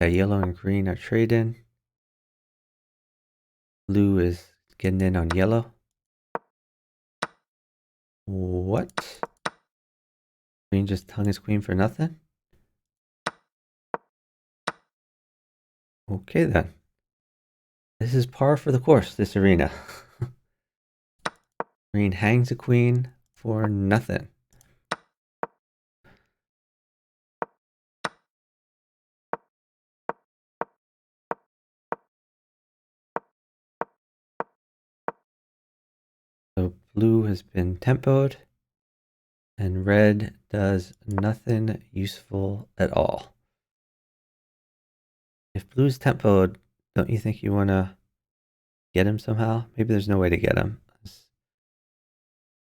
S1: Yeah, yellow and green are trading. Blue is getting in on yellow. What? Green just hung his queen for nothing? Okay then. This is par for the course, this arena. Green hangs a queen for nothing. So blue has been tempoed, and red does nothing useful at all. If blue's tempoed, don't you think you want to get him somehow? Maybe there's no way to get him.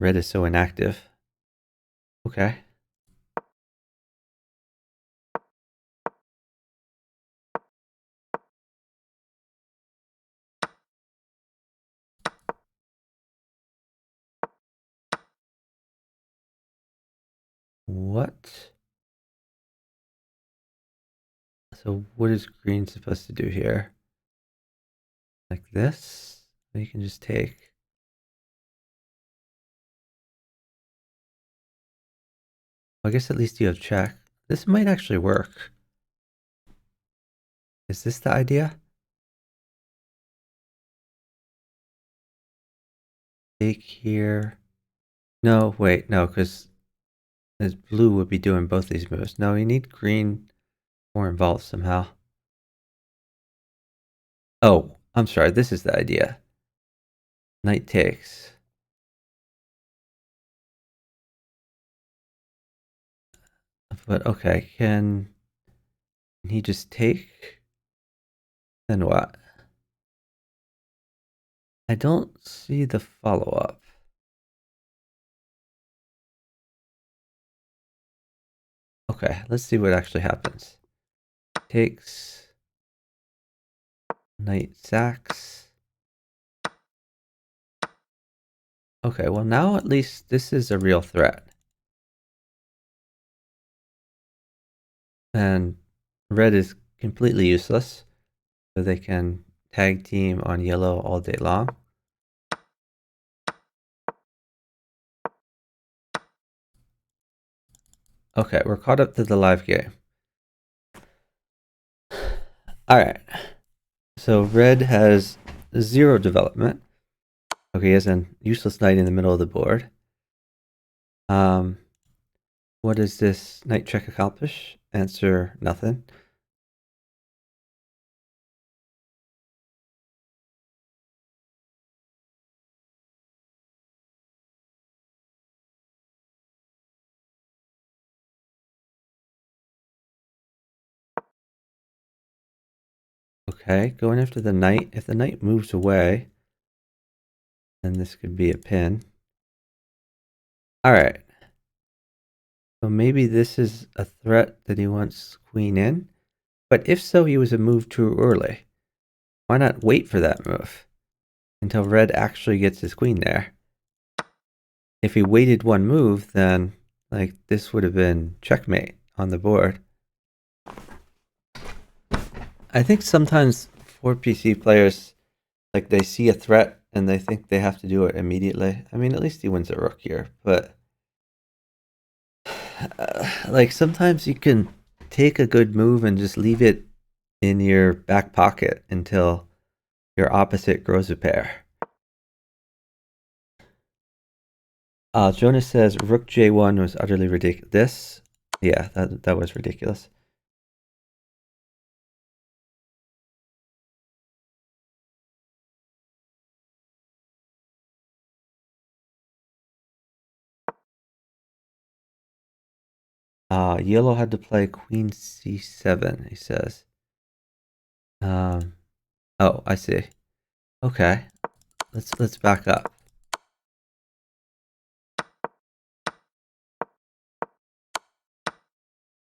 S1: Red is so inactive. Okay. What? So what is green supposed to do here? Like this? You can just take. I guess at least you have check. This might actually work. Is this the idea? Take here. No, wait, no, because blue would be doing both these moves. No, you need green more involved somehow. Oh, I'm sorry, this is the idea. Knight takes. But okay, can he just take? Then what? I don't see the follow-up. Okay, let's see what actually happens. Takes. Knight sacks. Okay, well now at least this is a real threat. And red is completely useless. So they can tag team on yellow all day long. Okay, we're caught up to the live game. Alright. So red has 0 development. Okay, he has a useless knight in the middle of the board. What does this knight check accomplish? Answer, nothing. Okay, going after the knight. If the knight moves away, then this could be a pin. Alright. So maybe this is a threat that he wants queen in. But if so, he was a move too early. Why not wait for that move until red actually gets his queen there? If he waited one move, then like this would have been checkmate on the board. I think sometimes for PC players, like they see a threat and they think they have to do it immediately. I mean, at least he wins a rook here, but like sometimes you can take a good move and just leave it in your back pocket until your opposite grows a pair. Jonas says Rook J1 was utterly ridiculous. This, yeah, that was ridiculous. Yellow had to play Queen C7. He says. Oh, I see. Okay, let's back up.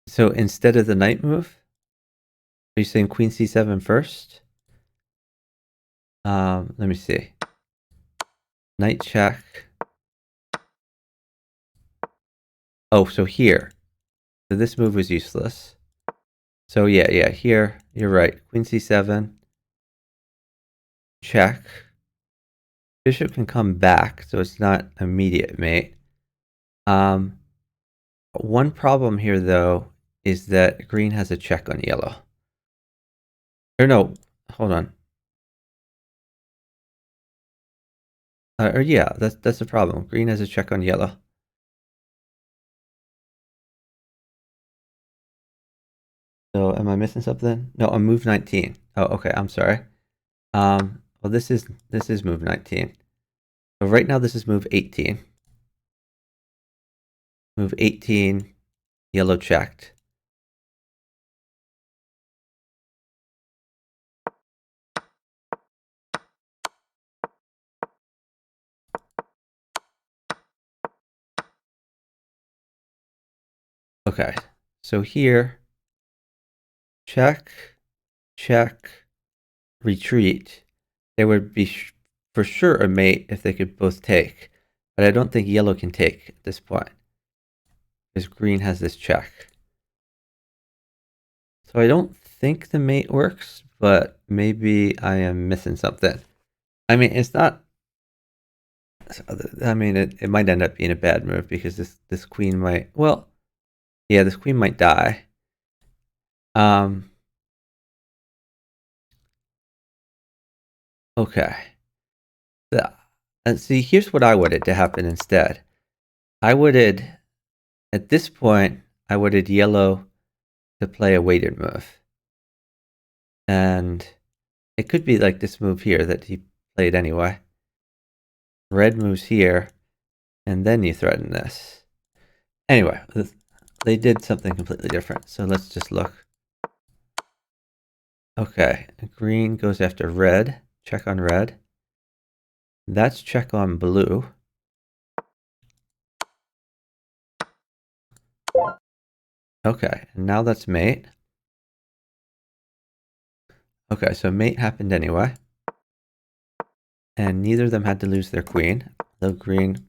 S1: So instead of the knight move, are you saying Queen C7 first? Let me see. Knight check. Oh, so here. So this move was useless. So yeah, here, you're right. Queen c7, check. Bishop can come back, so it's not immediate mate. One problem here, though, is that green has a check on yellow. Or no, hold on. Or yeah, that's the problem. Green has a check on yellow. So am I missing something? No, I'm move 19. Oh, okay, I'm sorry. Well, this is move 19. So right now this is move 18. Move 18, yellow checked. Okay, so here, check, check, retreat. There would be for sure a mate if they could both take, but I don't think yellow can take at this point because green has this check. So I don't think the mate works, but maybe I am missing something. I mean, it's not. I mean, it might end up being a bad move because this queen might. Well, yeah, this queen might die. Okay. And see, here's what I wanted to happen instead. I wanted, at this point, I wanted yellow to play a weighted move. And it could be like this move here that he played anyway. Red moves here, and then you threaten this. Anyway, they did something completely different. So let's just look. Okay, green goes after red. Check on red. That's check on blue. Okay, and now that's mate. Okay, so mate happened anyway. And neither of them had to lose their queen, though green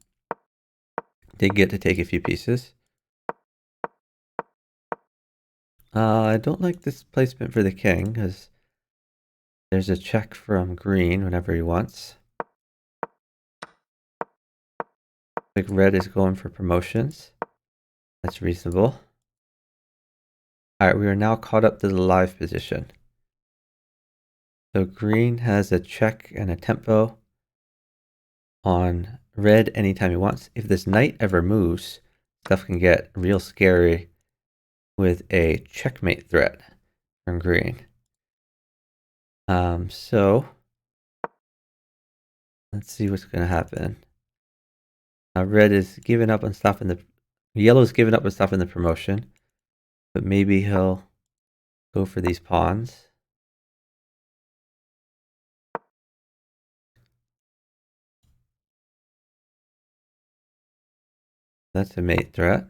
S1: did get to take a few pieces. I don't like this placement for the king, because there's a check from green whenever he wants. Like red is going for promotions. That's reasonable. Alright, we are now caught up to the live position. So green has a check and a tempo on red anytime he wants. If this knight ever moves, stuff can get real scary with a checkmate threat from green. So let's see what's going to happen. Red is giving up on stopping the... Yellow's giving up on stopping the promotion. But maybe he'll go for these pawns. That's a mate threat.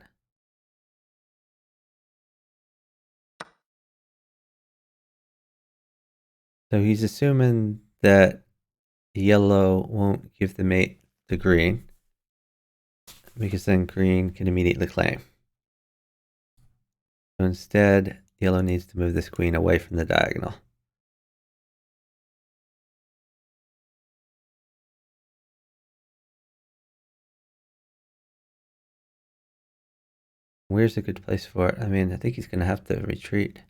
S1: So he's assuming that yellow won't give the mate to green, because then green can immediately claim. So instead, yellow needs to move this queen away from the diagonal. Where's a good place for it? I mean, I think he's going to have to retreat.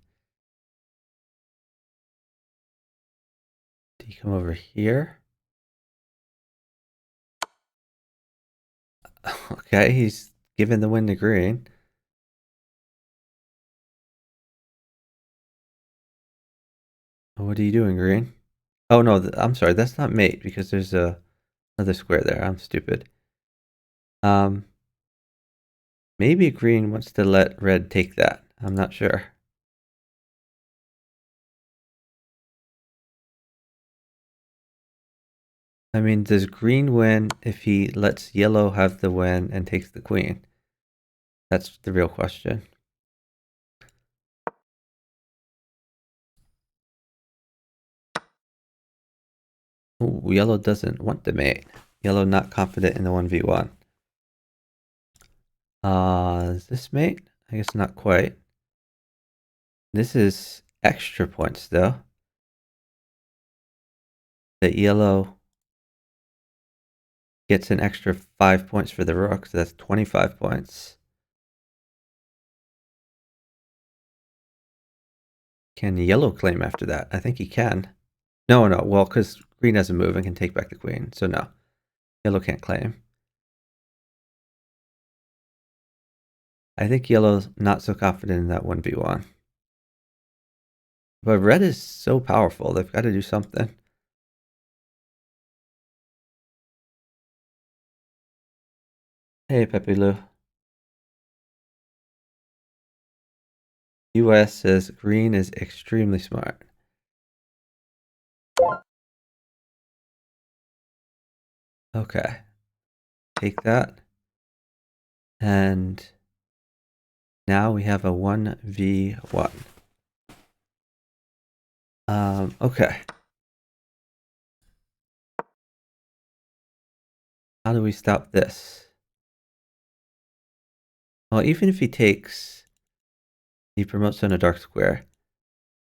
S1: Do you come over here? Okay, he's giving the win to green. What are you doing, green? Oh no, I'm sorry, that's not mate because there's another square there. I'm stupid. Maybe green wants to let red take that. I'm not sure. I mean, does green win if he lets yellow have the win and takes the queen? That's the real question. Ooh, yellow doesn't want the mate. Yellow not confident in the 1v1. Is this mate? I guess not quite. This is extra points, though. The yellow gets an extra 5 points for the rook, so that's 25 points. Can yellow claim after that? I think he can. No, well, because green doesn't move and can take back the queen, so no. Yellow can't claim. I think yellow's not so confident in that 1v1. But red is so powerful, they've got to do something. Hey, Pepe Lou. US says green is extremely smart. Okay. Take that. And now we have a 1v1. Okay. How do we stop this? Well, even if he takes, he promotes on a dark square.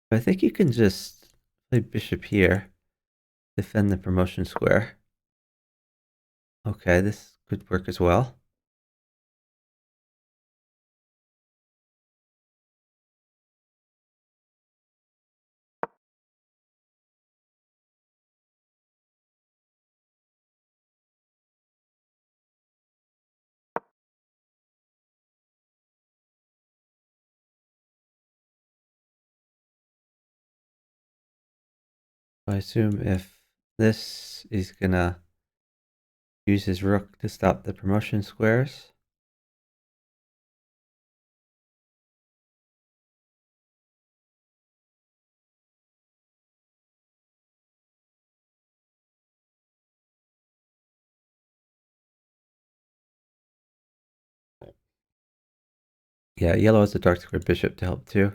S1: But I think you can just play bishop here, defend the promotion square. Okay, this could work as well. I assume if this is gonna use his rook to stop the promotion squares. Yeah, yellow has a dark square bishop to help too.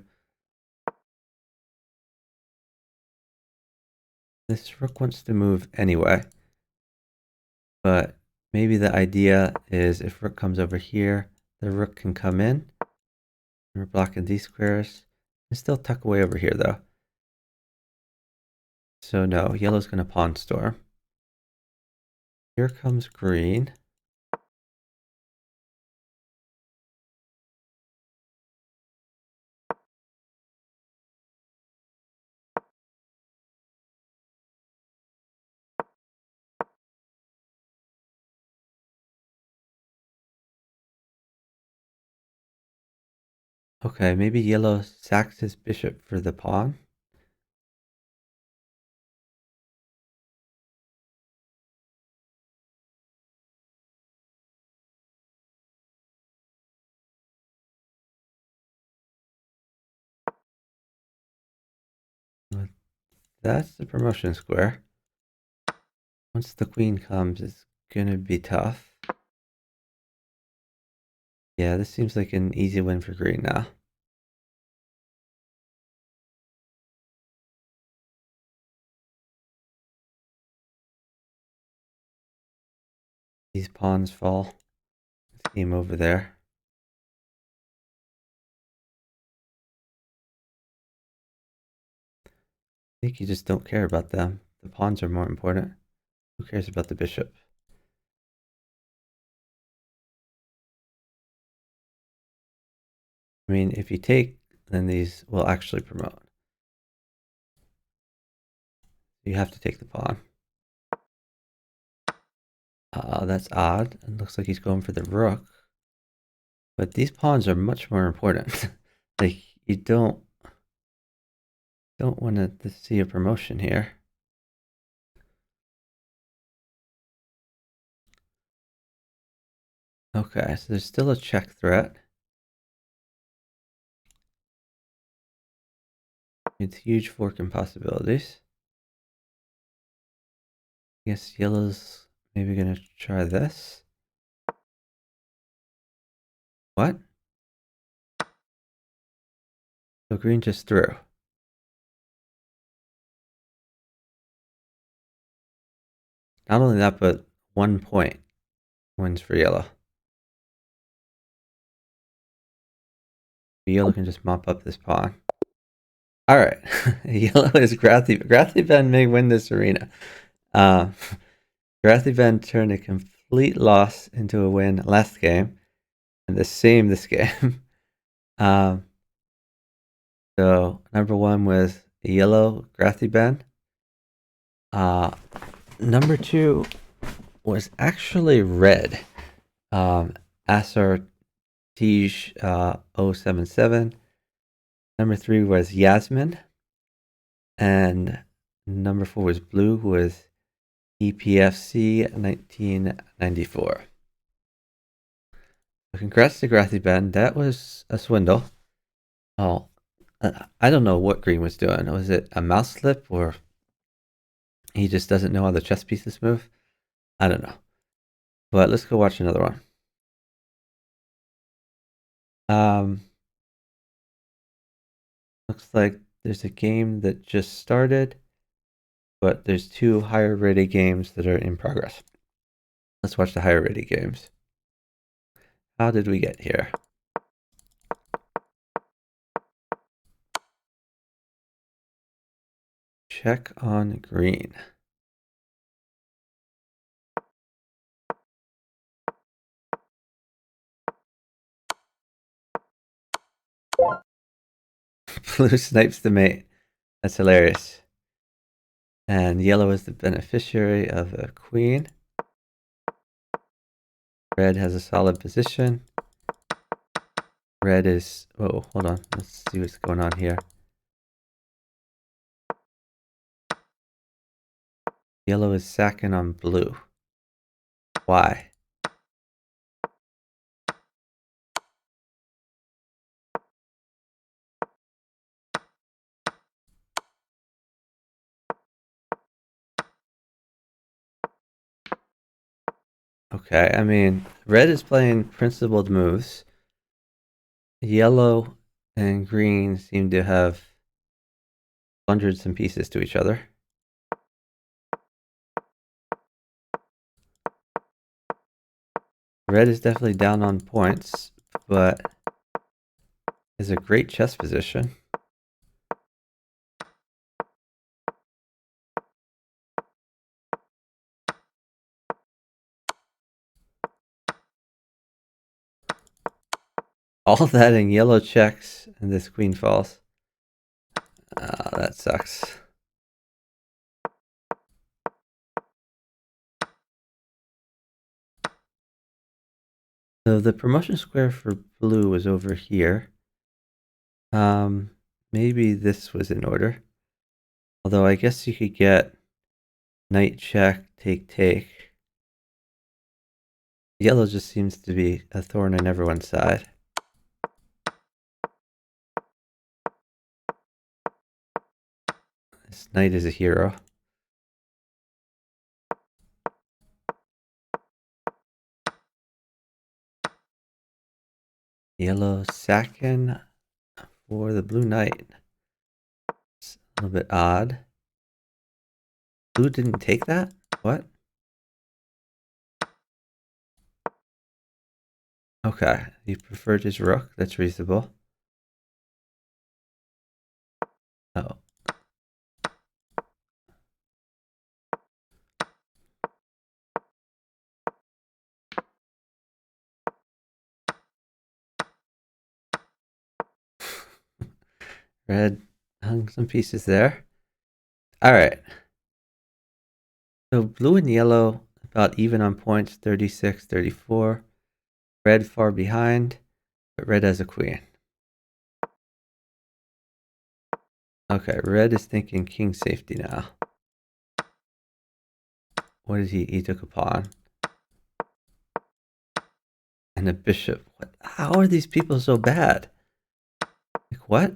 S1: This rook wants to move anyway. But maybe the idea is if rook comes over here, the rook can come in. We're blocking these squares. And still tuck away over here though. So no, yellow's going to pawn storm. Here comes green. Okay, maybe yellow sacks his bishop for the pawn. That's the promotion square. Once the queen comes, it's gonna be tough. Yeah, this seems like an easy win for green now. These pawns fall. It's game over there. I think you just don't care about them. The pawns are more important. Who cares about the bishop? I mean, if you take, then these will actually promote. You have to take the pawn. That's odd. It looks like he's going for the rook. But these pawns are much more important. Like, you don't want to see a promotion here. Okay, so there's still a check threat. It's huge fork impossibilities. I guess yellow's maybe gonna try this. What? So green just threw. Not only that, but 1 point wins for yellow. Yellow can just mop up this pawn. All right. Yellow is Grathi. Grathi may win this arena. Uh, Grathi turned a complete loss into a win last game, and the same this game. um, so number one was yellow Grathi. Number two was actually red. Asar Tej 077. Number three was Yasmin. And number four was blue, who was EPFC 1994. So congrats to Grathi. That was a swindle. Oh, I don't know what green was doing. Was it a mouse slip or he just doesn't know how the chess pieces move? I don't know. But let's go watch another one. Looks like there's a game that just started, but there's two higher rated games that are in progress. Let's watch the higher rated games. How did we get here? Check on green. Blue snipes the mate. That's hilarious. And yellow is the beneficiary of a queen. Red has a solid position. Red is... Oh, hold on. Let's see what's going on here. Yellow is sacking on blue. Why? Okay, I mean, red is playing principled moves. Yellow and green seem to have plundered some pieces to each other. Red is definitely down on points, but is a great chess position. All that in yellow checks, and this queen falls. That sucks. So the promotion square for blue was over here. Maybe this was in order. Although I guess you could get knight check, take, take. Yellow just seems to be a thorn in everyone's side. This knight is a hero. Yellow sacking for the blue knight. It's a little bit odd. Blue didn't take that? What? Okay, he preferred his rook. That's reasonable. Oh. Red hung some pieces there. All right. So blue and yellow about even on points, 36, 34. Red far behind, but red has a queen. Okay, red is thinking king safety now. What did he? He took a pawn. And a bishop. What? How are these people so bad? Like, what?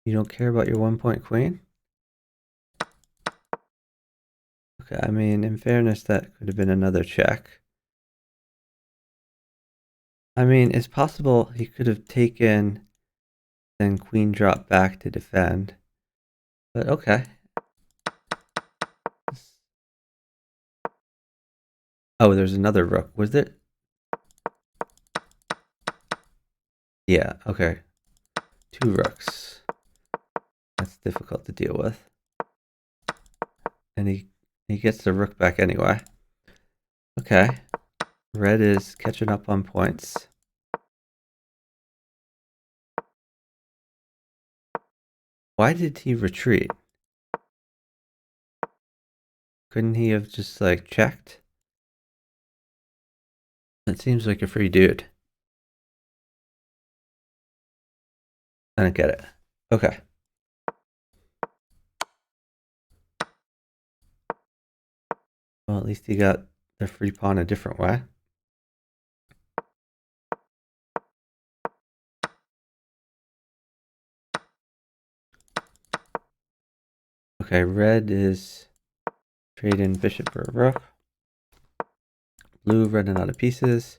S1: You don't care about your 1 point queen? Okay, I mean, in fairness, that could have been another check. I mean, it's possible he could have taken, then queen drop back to defend. But okay. Oh, there's another rook. Was there? Yeah, okay. 2 rooks. That's difficult to deal with. And he gets the rook back anyway. Okay. Red is catching up on points. Why did he retreat? Couldn't he have just like checked? It seems like a free dude. I don't get it. Okay. Well, at least he got the free pawn a different way. Okay, red is trading bishop for a rook. Blue running out of pieces.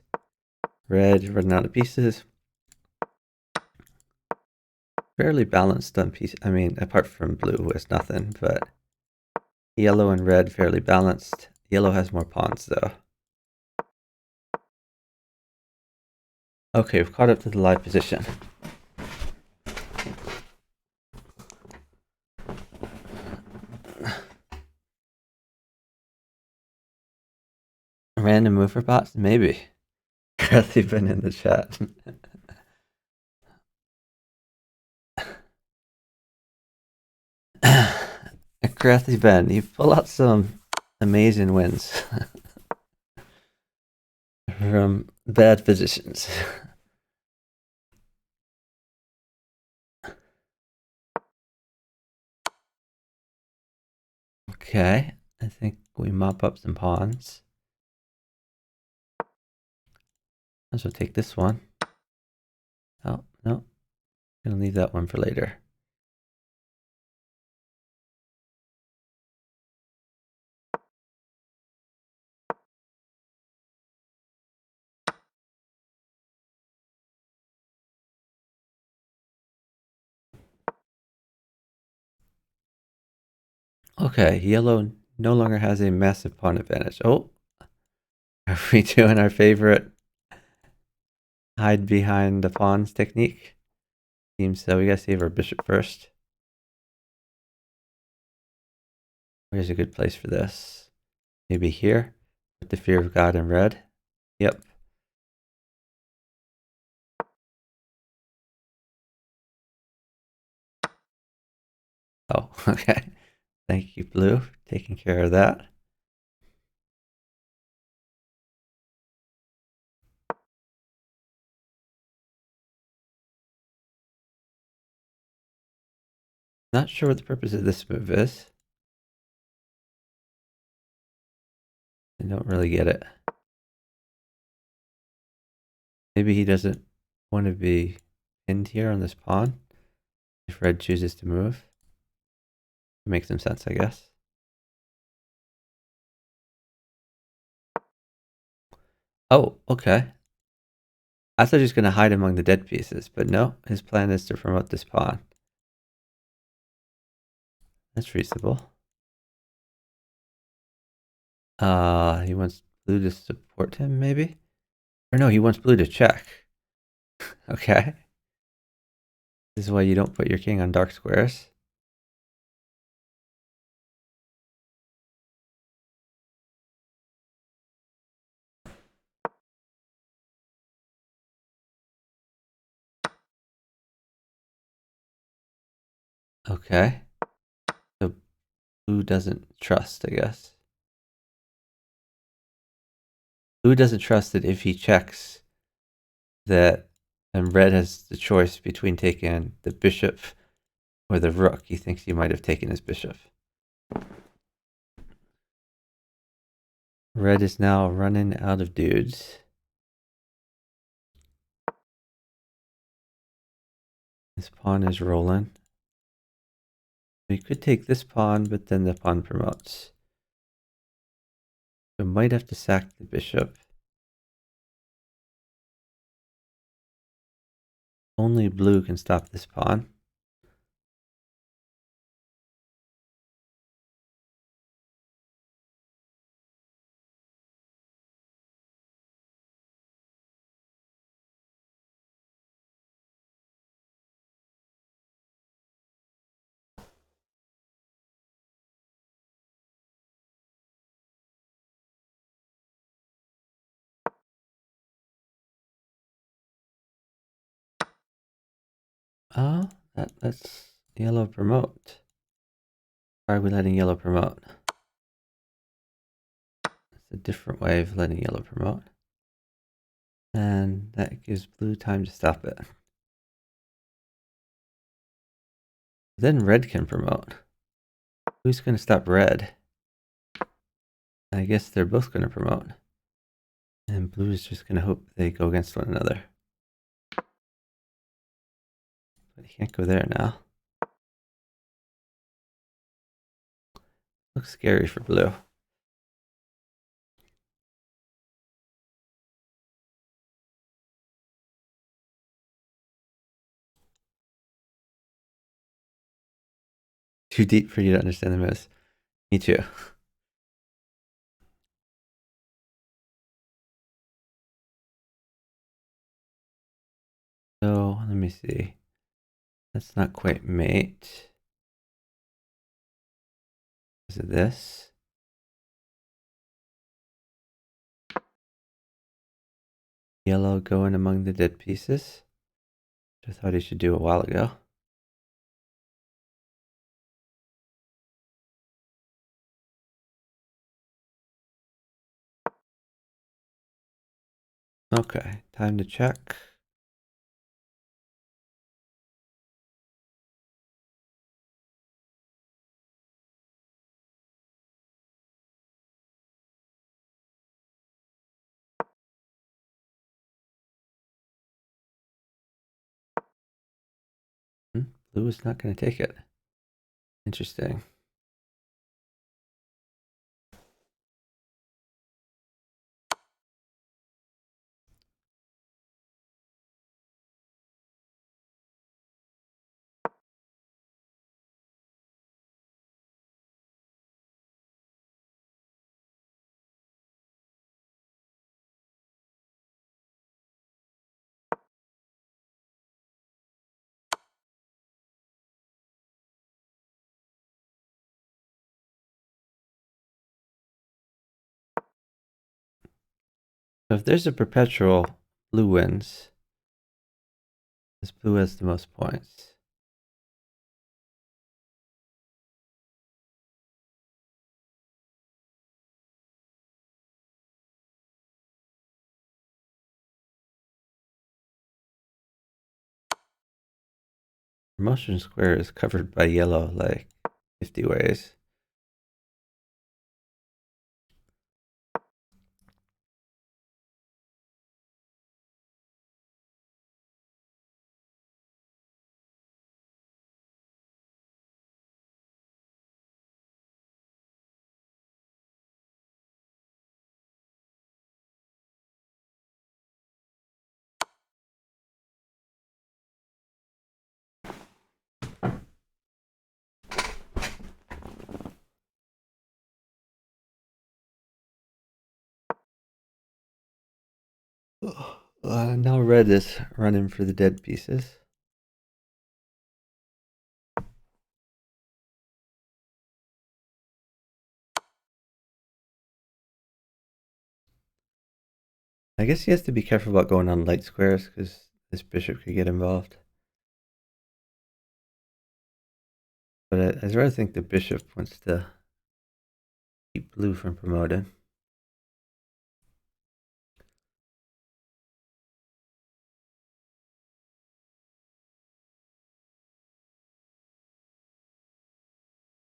S1: Red running out of pieces. Fairly balanced on pieces. I mean, apart from blue, who has nothing, but yellow and red fairly balanced. Yellow has more pawns though. Okay, we've caught up to the live position. Random mover bots? Maybe. Carthy been in the chat. Carthy Ben, you pull out some amazing wins from bad positions. Okay, I think we mop up some pawns. Let's take this one. Oh, no. Gonna leave that one for later. Okay, yellow no longer has a massive pawn advantage. Oh, are we doing our favorite hide behind the pawns technique? Seems so. We gotta save our bishop first. Where's a good place for this? Maybe here? With the fear of God in red? Yep. Oh, okay. Thank you, blue, for taking care of that. Not sure what the purpose of this move is. I don't really get it. Maybe he doesn't want to be pinned here on this pawn if red chooses to move. It makes some sense, I guess. Oh, okay. I thought he was going to hide among the dead pieces, but no, his plan is to promote this pawn. That's reasonable. He wants blue to support him, maybe? Or no, he wants blue to check. Okay. This is why you don't put your king on dark squares. Okay. So blue doesn't trust, I guess. Blue doesn't trust that if he checks that and red has the choice between taking the bishop or the rook. He thinks he might have taken his bishop. Red is now running out of dudes. This pawn is rolling. We could take this pawn, but then the pawn promotes. We might have to sack the bishop. Only blue can stop this pawn. Oh, that lets yellow promote. Why are we letting yellow promote? It's a different way of letting yellow promote. And that gives blue time to stop it. Then red can promote. Who's going to stop red? I guess they're both going to promote. And blue is just going to hope they go against one another. But he can't go there now. Looks scary for blue. Too deep for you to understand the moves. Me too. So let me see. That's not quite mate. Is it this? Yellow going among the dead pieces. Which I thought he should do a while ago. Okay, time to check. Blue is not going to take it. Interesting. So if there's a perpetual, blue wins. Because blue has the most points. Motion square is covered by yellow like 50 ways. Now red is running for the dead pieces. I guess he has to be careful about going on light squares because this bishop could get involved. But I'd rather think the bishop wants to keep blue from promoting.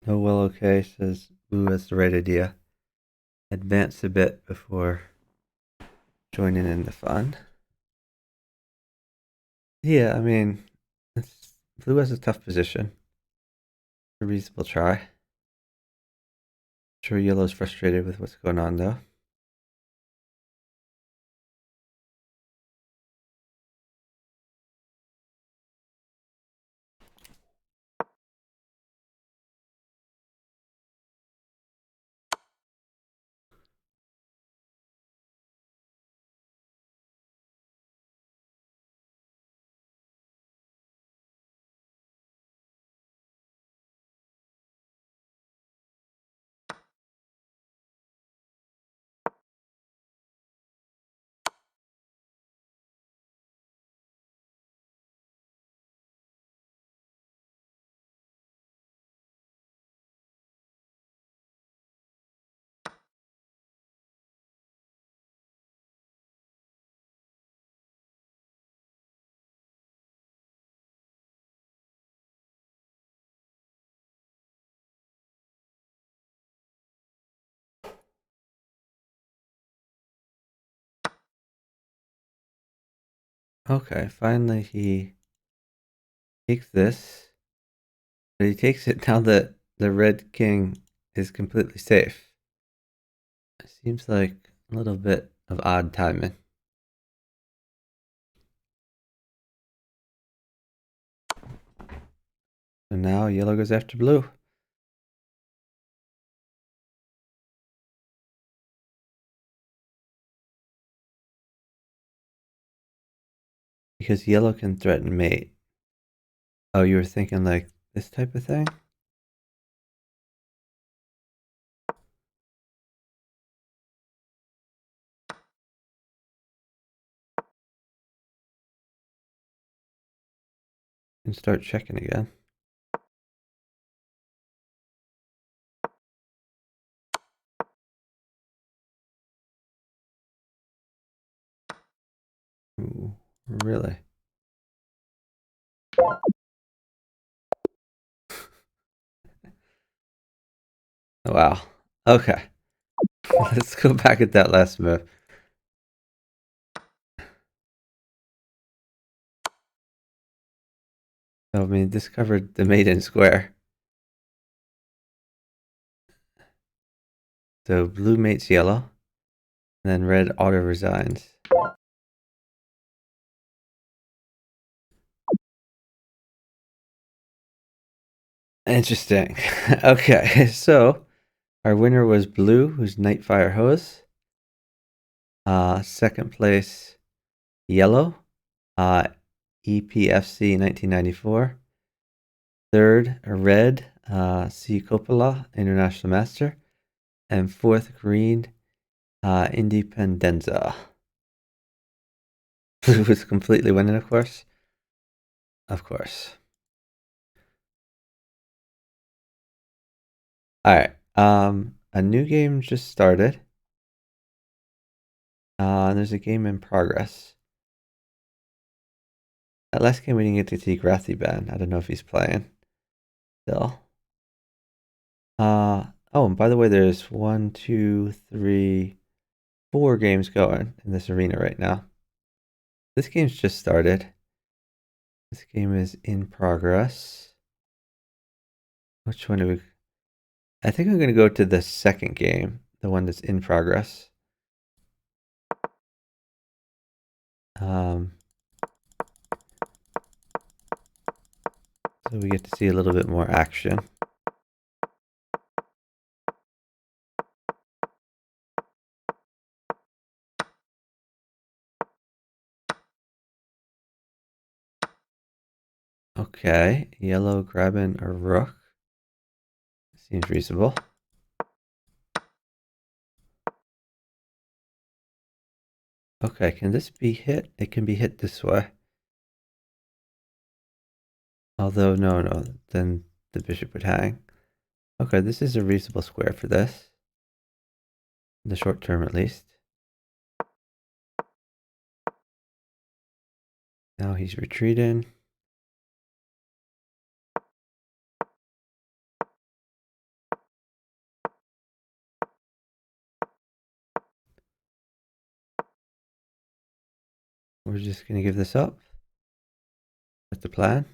S1: Oh, well, okay, says blue has the right idea. Advance a bit before joining in the fun. Yeah, I mean, blue has a tough position. A reasonable try. Sure, yellow's frustrated with what's going on, though. Okay, finally he takes this, but he takes it now that the red king is completely safe. It seems like a little bit of odd timing. So now yellow goes after blue. Because yellow can threaten mate. Oh, you were thinking like this type of thing? And start checking again. Ooh, really? Wow. Okay. Let's go back at that last move. So, I mean, this covered the maiden square. So blue mates yellow, and then red auto resigns. Interesting. Okay, so our winner was blue, who's Nightfire Hose. Second place, yellow, EPFC 1994. Third, red, C. Coppola, International Master. And fourth, green, Independenza. Blue was completely winning, of course. Of course. All right. A new game just started. And there's a game in progress. That last game we didn't get to see Rathiban. I don't know if he's playing still. Oh, and by the way, there's 1, 2, 3, 4 games going in this arena right now. This game's just started. This game is in progress. Which one do we? I think I'm gonna go to the second game, the one that's in progress. Um, so we get to see a little bit more action. Okay, yellow grabbing a rook. Seems reasonable. Okay, can this be hit? It can be hit this way. Although, no, then the bishop would hang. Okay, this is a reasonable square for this. In the short term, at least. Now he's retreating. We're just going to give this up. That's the plan.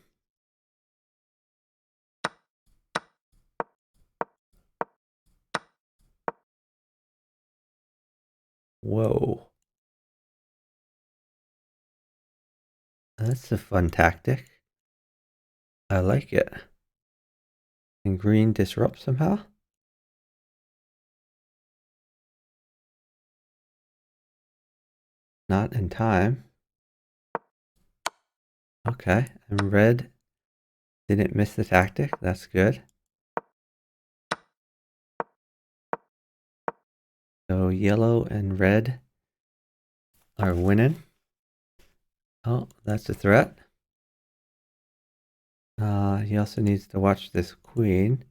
S1: Whoa. That's a fun tactic. I like it. And green disrupt somehow? Not in time. Okay, and red didn't miss the tactic. That's good. So yellow and red are winning. Oh, that's a threat. He also needs to watch this queen.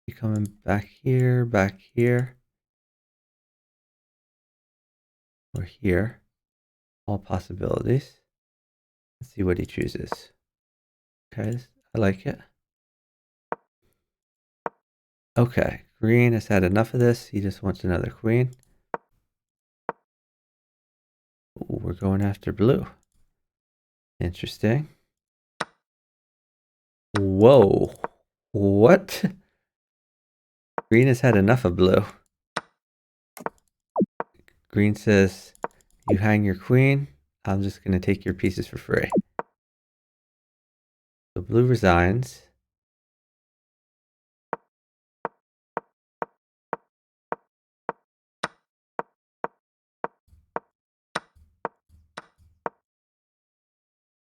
S1: Be coming back here, or here. All possibilities. Let's see what he chooses. Okay, I like it. Okay, green has had enough of this. He just wants another queen. we're going after blue. Interesting. Whoa. What? Green has had enough of blue. Green says, you hang your queen. I'm just going to take your pieces for free. So blue resigns.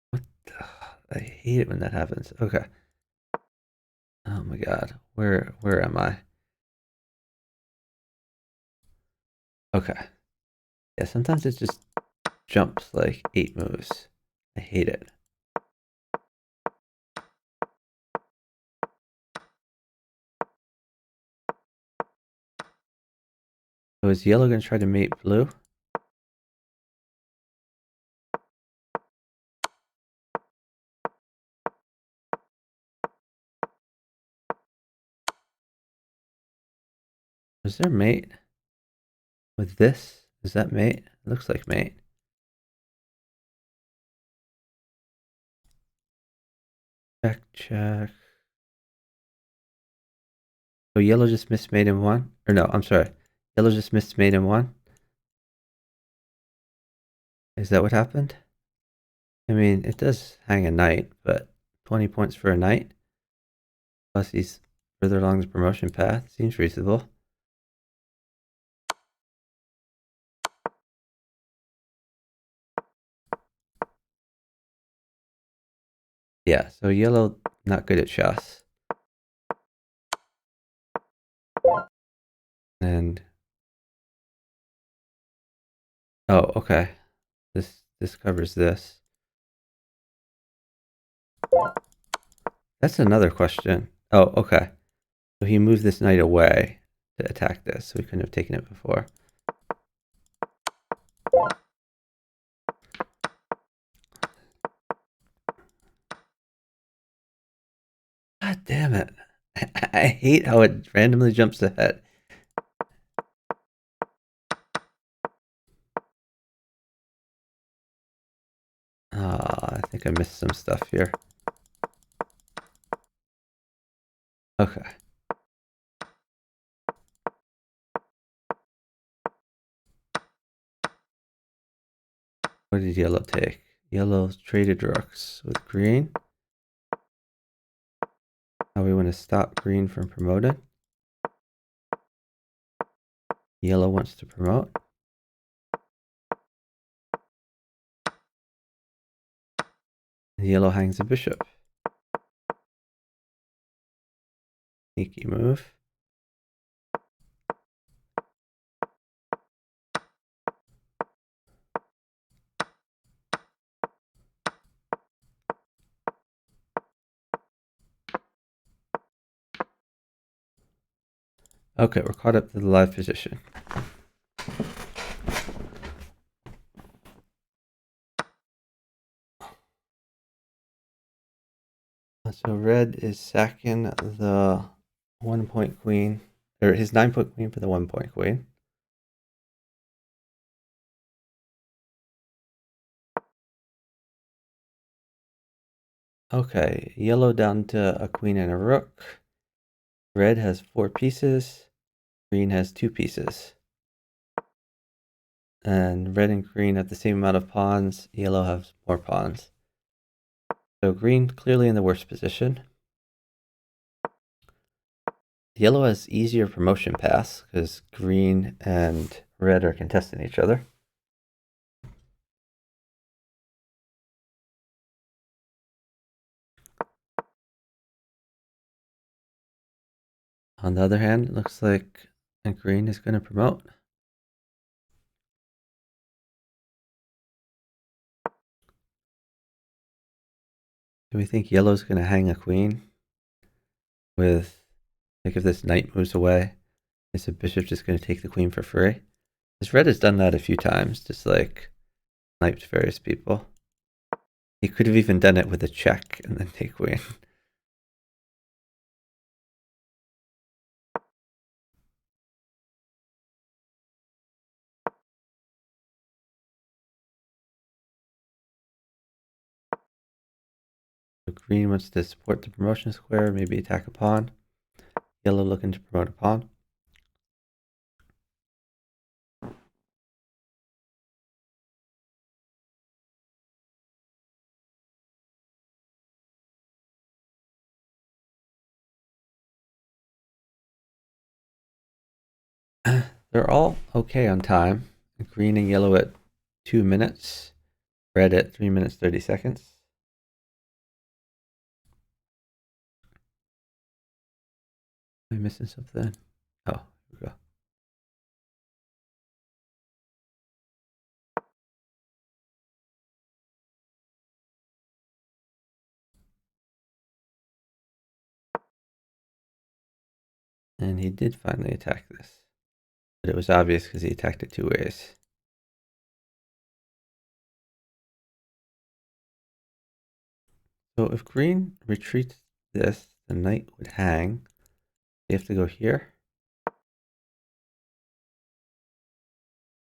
S1: What the? I hate it when that happens. Okay. Oh my god. Where am I? Okay. Yeah, sometimes it just jumps like 8 moves. I hate it. So is yellow going to try to mate blue? Is there mate with this? Is that mate? It looks like mate. Check, check. So yellow just missed mate in one? Or no, I'm sorry. Yellow just missed mate in one? Is that what happened? I mean, it does hang a knight, but 20 points for a knight? Plus he's further along the promotion path. Seems reasonable. Yeah, so yellow, not good at chess. And... oh, okay. This covers this. That's another question. Oh, okay. So he moved this knight away to attack this, so we couldn't have taken it before. God damn it. I hate how it randomly jumps ahead. I think I missed some stuff here. Okay. What did yellow take? Yellow traded rooks with green. Now we want to stop green from promoting. Yellow wants to promote. Yellow hangs a bishop. Sneaky move. Okay, we're caught up to the live position. So red is sacking the 1-point queen, or his 9-point queen for the 1-point queen. Okay, yellow down to a queen and a rook. Red has 4 pieces. Green has 2 pieces. And red and green have the same amount of pawns. Yellow has more pawns. So green clearly in the worst position. Yellow has easier promotion paths because green and red are contesting each other. On the other hand, it looks like green is going to promote. Do we think yellow's going to hang a queen with, like if this knight moves away, is the bishop just going to take the queen for free? Because red has done that a few times, just like sniped various people. He could have even done it with a check and then take queen. So green wants to support the promotion square, maybe attack a pawn. Yellow looking to promote a pawn. They're all okay on time. Green and yellow at 2 minutes. Red at 3 minutes 30 seconds. Am I missing something? Oh, here we go. And he did finally attack this. But it was obvious because he attacked it 2 ways. So if green retreats this, the knight would hang. You have to go here.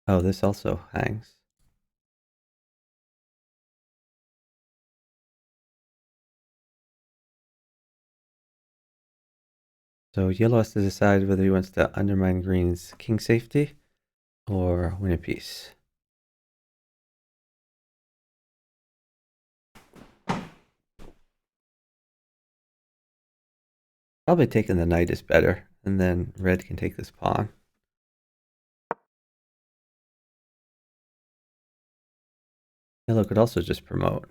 S1: Oh, this also hangs. So yellow has to decide whether he wants to undermine green's king safety or win a piece. Probably taking the knight is better, and then red can take this pawn. Yellow could also just promote.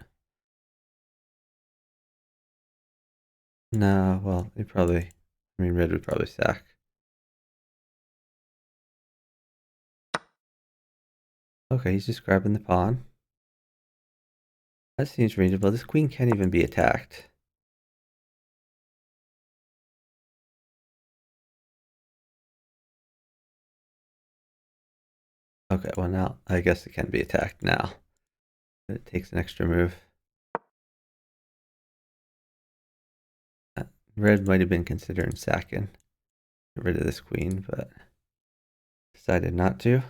S1: No, well, red would probably sack. Okay, he's just grabbing the pawn. That seems reasonable. This queen can't even be attacked. Okay, well now, I guess it can be attacked now. But it takes an extra move. Red might have been considering sacking. Get rid of this queen, but decided not to.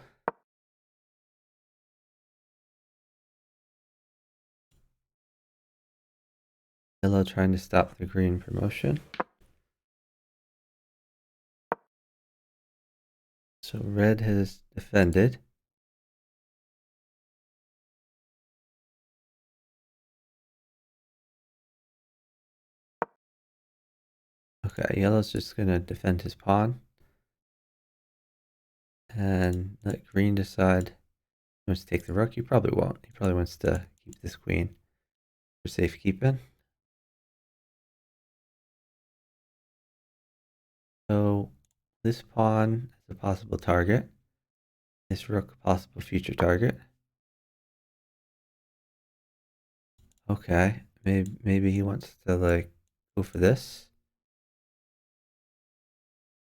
S1: Yellow trying to stop the green promotion. So red has defended. Okay, yellow's just going to defend his pawn. And let green decide he wants to take the rook. He probably won't. He probably wants to keep this queen for safekeeping. So this pawn is a possible target. This rook a possible future target. Okay, maybe he wants to like go for this.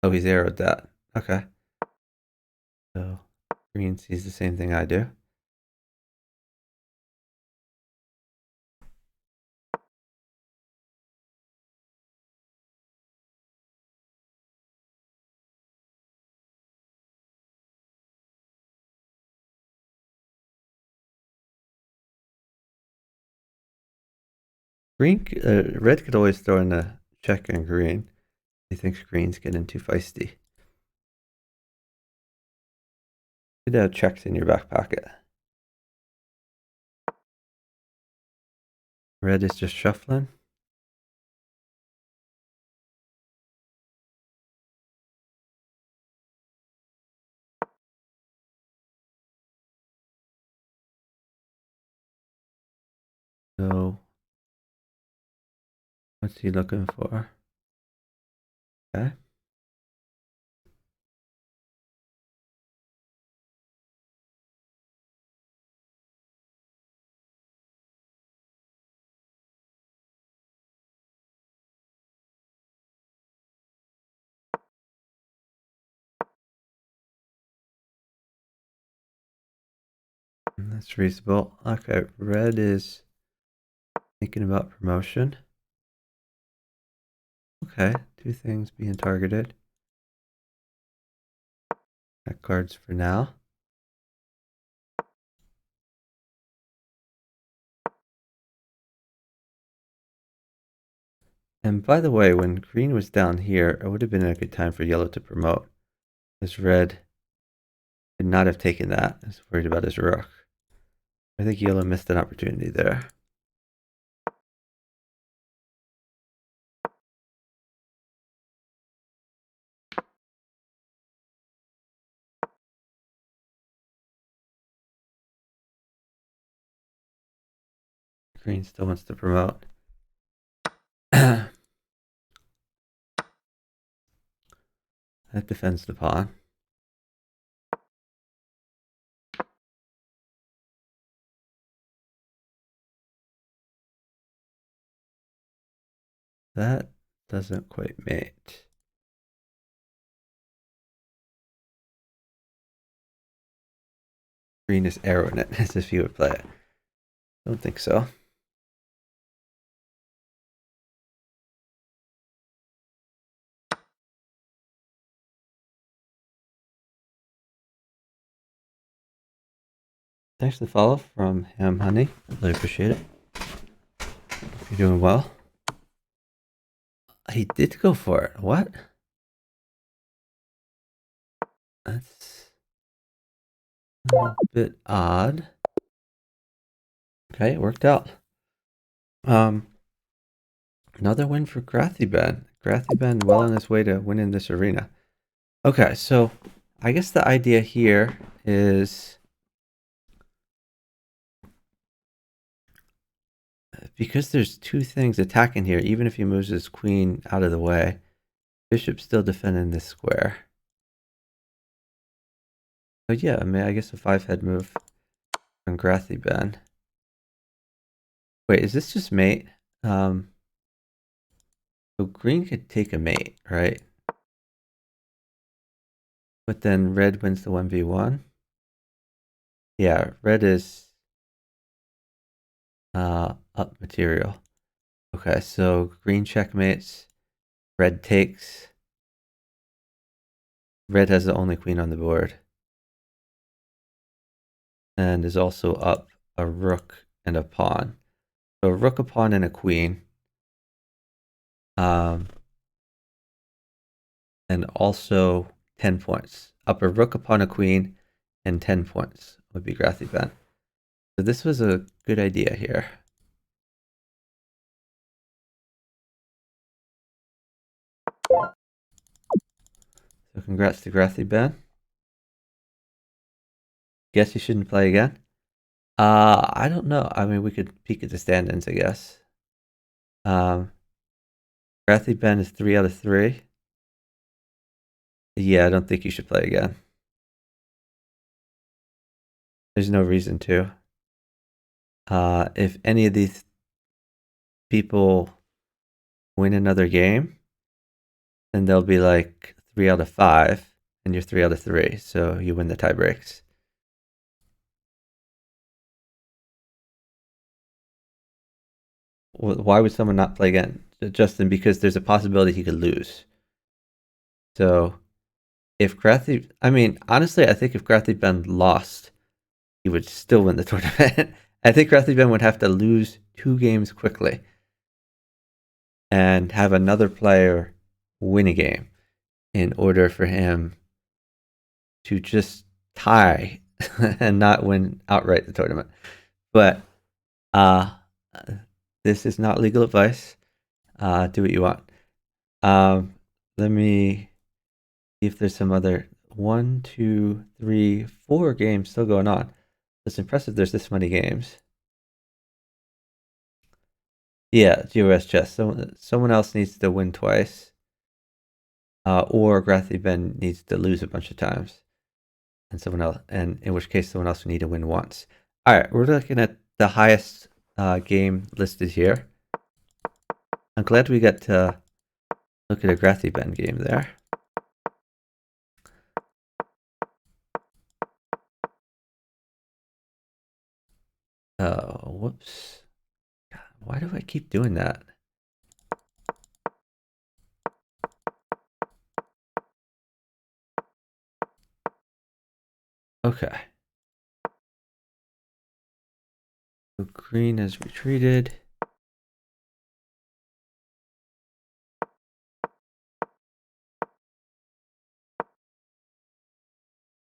S1: Oh, he's arrowed that. Okay. So green sees the same thing I do. Red could always throw in a check on green. He thinks green's getting too feisty. You'd have checks in your back pocket. Red is just shuffling. So what's he looking for? Okay. That's reasonable. Okay, red is thinking about promotion. Okay, 2 things being targeted. Got cards for now. And by the way, when green was down here, it would have been a good time for yellow to promote. This red could not have taken that. I was worried about his rook. I think yellow missed an opportunity there. Green still wants to promote. That defends the pawn. That doesn't quite mate. Green is arrowing it as if he would play it. Don't think so. Thanks for the follow from Ham Honey. I really appreciate it. You're doing well. He did go for it. What? That's a bit odd. Okay, it worked out. Another win for Grathyben. Grathyben well on his way to winning this arena. Okay, so I guess the idea here is because there's two things attacking here, even if he moves his queen out of the way, bishop's still defending this square. But yeah, I mean, I guess a 5-head move on Grathyben. Wait, is this just mate? So green could take a mate, right? But then red wins the 1v1. Yeah, red is up material. Okay, so green checkmates, red takes. Red has the only queen on the board. And is also up a rook and a pawn. So a rook, a pawn, and a queen. And also 10 points. Up a rook, a pawn, a queen, and 10 points would be Grathyben. So this was a good idea here. So congrats to Grathyben. Guess you shouldn't play again? I don't know. I mean, we could peek at the stand-ins, I guess. Grathyben is 3 out of 3. Yeah, I don't think you should play again. There's no reason to. If any of these people win another game, then they'll be like 3 out of 5, and you're 3 out of 3, so you win the tie breaks. Why would someone not play again? Justin, because there's a possibility he could lose. So if I mean, honestly, I think if Grathyben lost, he would still win the tournament. I think Grathyben would have to lose 2 games quickly and have another player win a game in order for him to just tie and not win outright the tournament. But this is not legal advice. Do what you want. Let me see if there's some other 1, 2, 3, 4 games still going on. It's impressive there's this many games. Yeah, GOS chess. Someone else needs to win twice. Or Grathyben needs to lose a bunch of times. And in which case someone else would need to win once. Alright, we're looking at the highest game listed here. I'm glad we got to look at a Grathyben game there. Oh, whoops. God, why do I keep doing that? Okay. So green has retreated.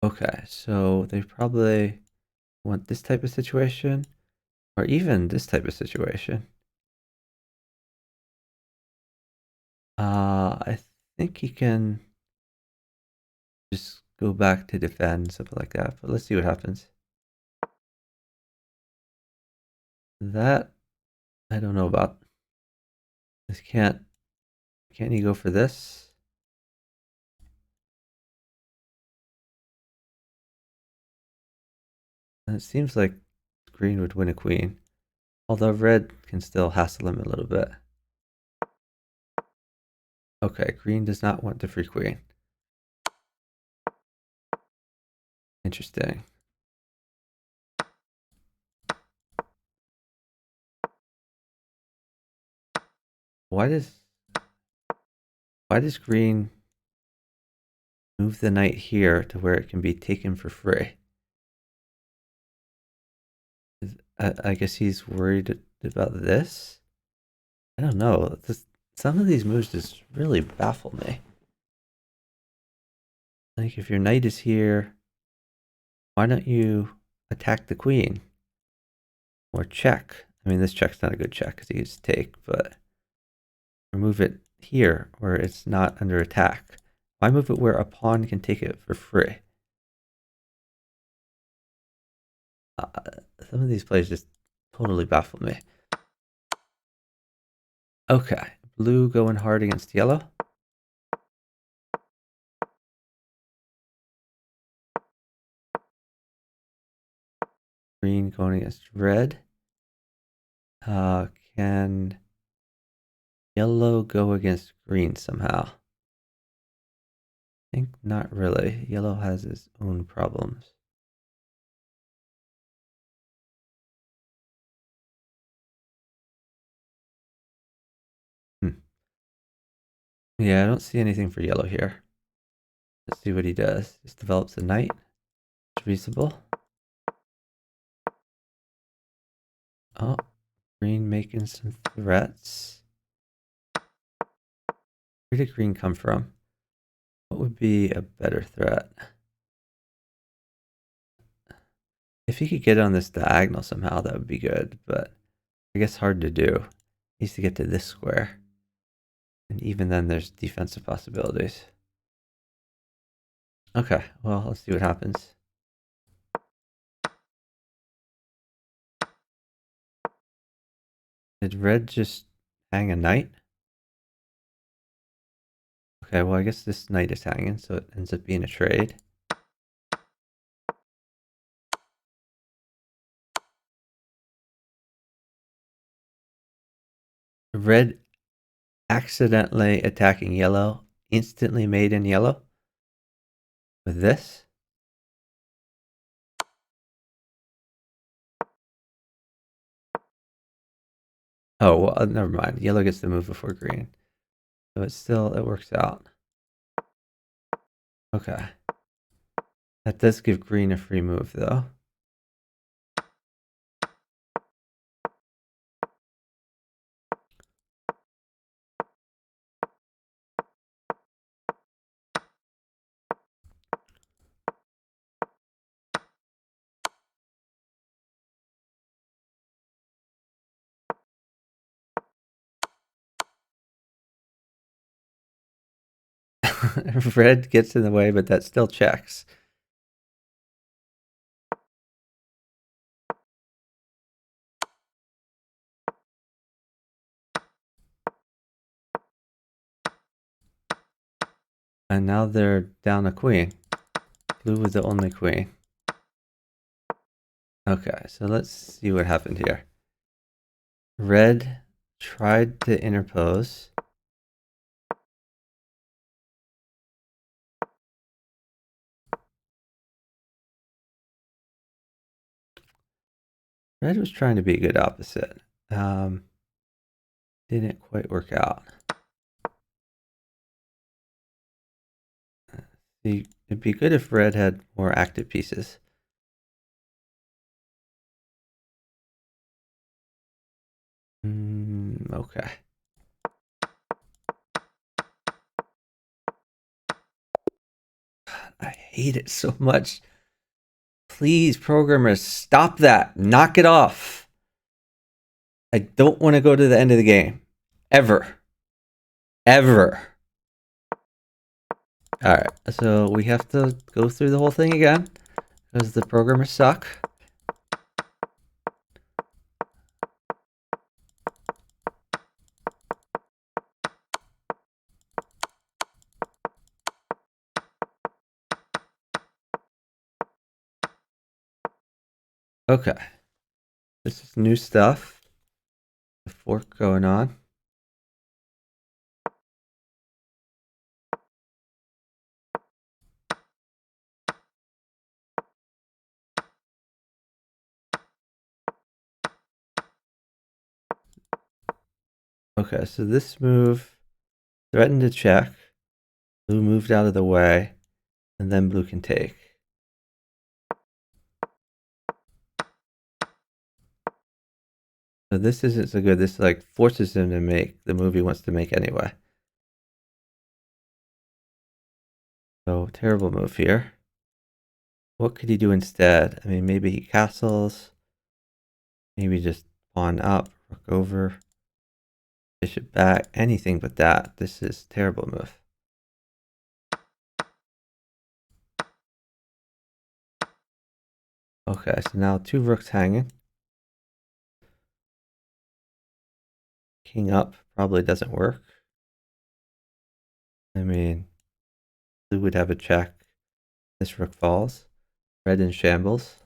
S1: Okay, so they probably want this type of situation, or even this type of situation. I think he can just go back to defend, something like that. But let's see what happens. That I don't know about. This can't he go for this? And it seems like green would win a queen, although red can still hassle him a little bit. Okay, green does not want the free queen. Interesting. Why does green move the knight here to where it can be taken for free? I guess he's worried about this? I don't know. Some of these moves just really baffle me. Like, if your knight is here, why don't you attack the queen? Or check? I mean, this check's not a good check because he gets take, but remove it here where it's not under attack. Why move it where a pawn can take it for free? Uh, some of these plays just totally baffle me. Okay, blue going hard against yellow. Green going against red. Can yellow go against green somehow? I think not really. Yellow has its own problems. Yeah, I don't see anything for yellow here. Let's see what he does. Just develops a knight. It's reasonable. Oh, green making some threats. Where did green come from? What would be a better threat? If he could get on this diagonal somehow, that would be good, but I guess hard to do. He needs to get to this square. And even then, there's defensive possibilities. Okay, well, let's see what happens. Did red just hang a knight? Okay, well, I guess this knight is hanging, so it ends up being a trade. Red accidentally attacking yellow, instantly made in yellow with this. Oh, well, never mind. Yellow gets the move before green. So it works out. Okay. That does give green a free move, though. Red gets in the way, but that still checks. And now they're down a queen. Blue was the only queen. Okay, so let's see what happened here. Red tried to interpose. Red was trying to be a good opposite. Didn't quite work out. See, it'd be good if red had more active pieces. Okay. I hate it so much. Please, programmers, stop that. Knock it off. I don't want to go to the end of the game. Ever. Ever. Alright, so we have to go through the whole thing again because the programmers suck. Okay. This is new stuff. The fork going on. Okay, so this move threatened to check. Blue moved out of the way, and then blue can take. So this isn't so good. This like forces him to make the move he wants to make anyway. So terrible move here. What could he do instead? I mean, maybe he castles. Maybe just pawn up, rook over, bishop back, anything but that. This is a terrible move. Okay, so now two rooks hanging. King up probably doesn't work. I mean, blue would have a check. This rook falls. Red in shambles.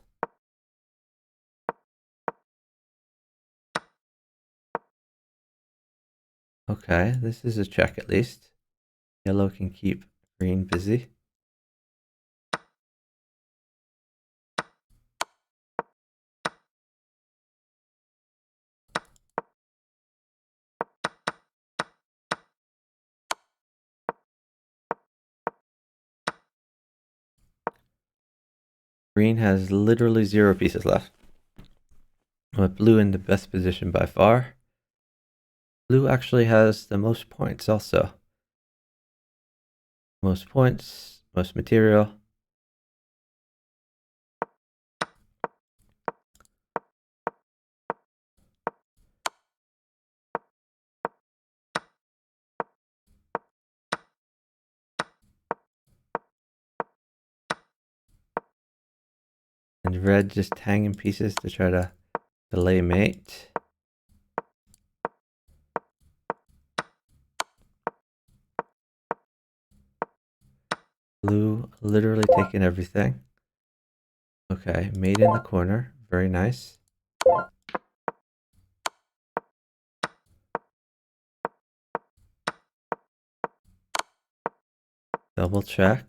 S1: Okay, this is a check at least. Yellow can keep green busy. Green has literally 0 pieces left. With blue in the best position by far. Blue actually has the most points also. Most points, most material. And red just hanging pieces to try to delay mate. Blue literally taking everything. Okay, mate in the corner. Very nice. Double check.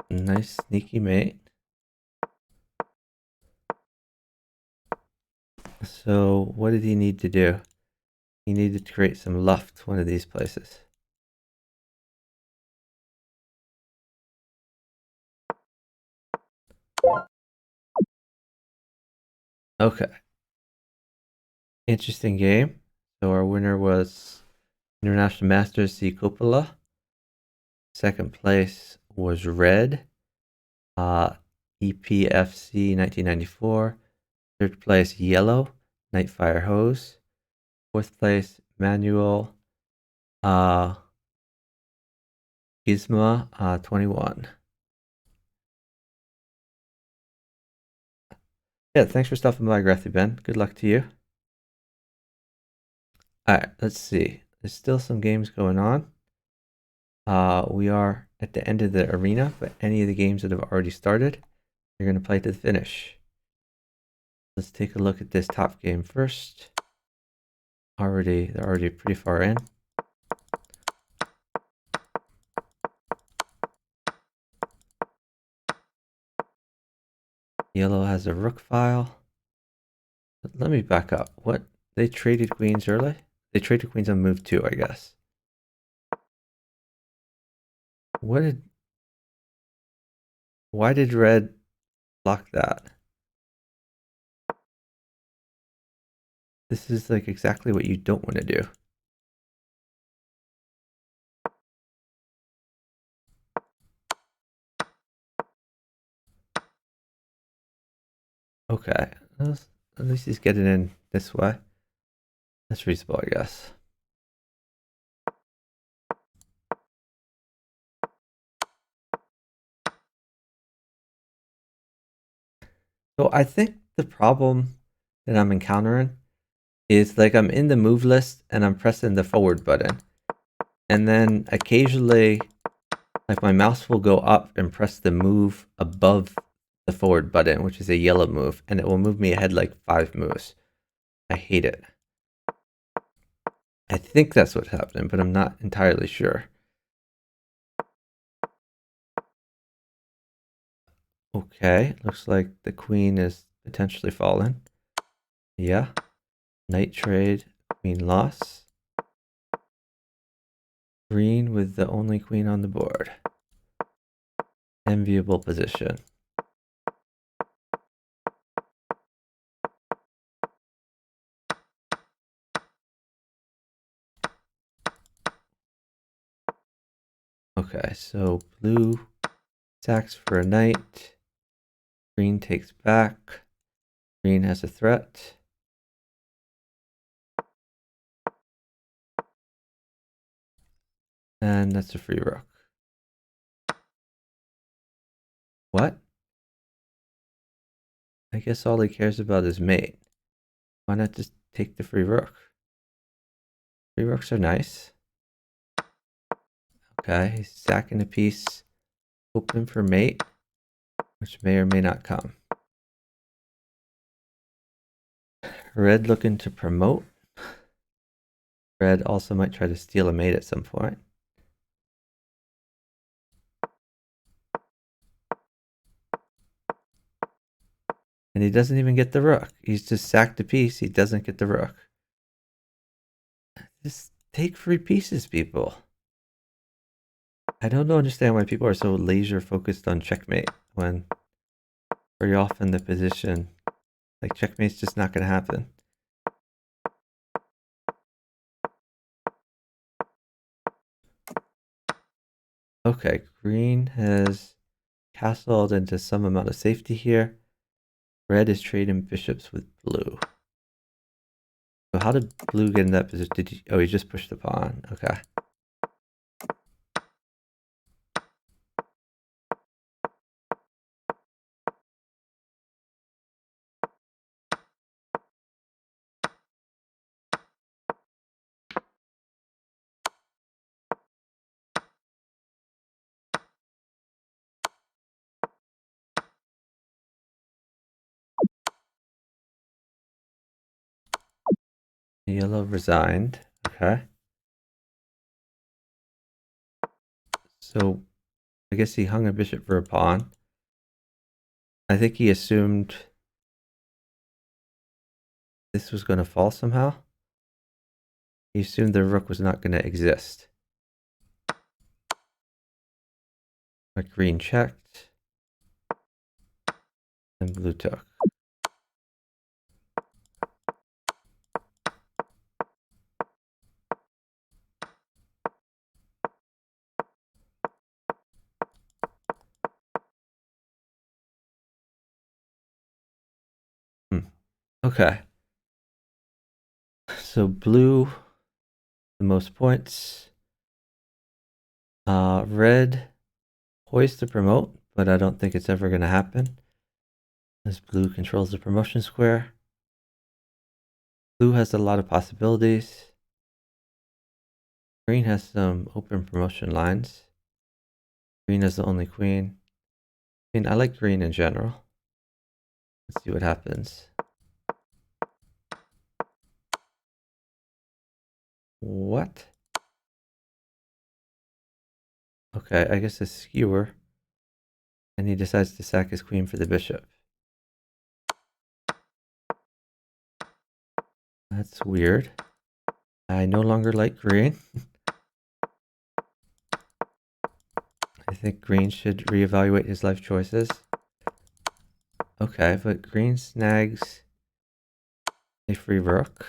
S1: Nice sneaky mate. So what did he need to do? He needed to create some luft one of these places. Okay. Interesting game. So our winner was International Masters C. Coppola. Second place was Red. EPFC 1994. Third place, Yellow. Nightfire Hose. Fourth place, Manuel. Gizma 21. Yeah, thanks for stopping by, Graphy Ben. Good luck to you. Alright, let's see. There's still some games going on. We are at the end of the arena, but any of the games that have already started, you're going to play to the finish. Let's take a look at this top game first. They're already pretty far in. Yellow has a rook file. But let me back up. What? They traded queens early? They traded queens on move 2, I guess. Why did red block that? This is like exactly what you don't want to do. Okay, at least he's getting in this way. That's reasonable, I guess. So I think the problem that I'm encountering is like I'm in the move list and I'm pressing the forward button. And then occasionally, like my mouse will go up and press the move above the forward button, which is a yellow move, and it will move me ahead like 5 moves. I hate it. I think that's what's happening, but I'm not entirely sure. Okay, looks like the queen is potentially fallen. Yeah. Knight trade, queen loss. Green with the only queen on the board. Enviable position. Okay, so blue sacks for a knight. Green takes back. Green has a threat. And that's a free rook. What? I guess all he cares about is mate. Why not just take the free rook? Free rooks are nice. Okay, he's sacking a piece, hoping for mate, which may or may not come. Red looking to promote. Red also might try to steal a mate at some point. And he doesn't even get the rook. He's just sacked a piece. He doesn't get the rook. Just take free pieces, people. I don't understand why people are so laser focused on checkmate when very often the position, like checkmate's just not going to happen. Okay, green has castled into some amount of safety here. Red is trading bishops with blue. So how did blue get in that position? Did he, oh, he just pushed the pawn. Okay. Yellow resigned. Okay. So I guess he hung a bishop for a pawn. I think he assumed this was going to fall somehow. He assumed the rook was not going to exist. But green checked. And blue took. Okay. So blue, the most points. Red, poised to promote, but I don't think it's ever going to happen. As blue controls the promotion square. Blue has a lot of possibilities. Green has some open promotion lines. Green is the only queen. I mean, I like green in general. Let's see what happens. What? Okay, I guess a skewer. And he decides to sack his queen for the bishop. That's weird. I no longer like green. I think green should reevaluate his life choices. Okay, but green snags A free rook.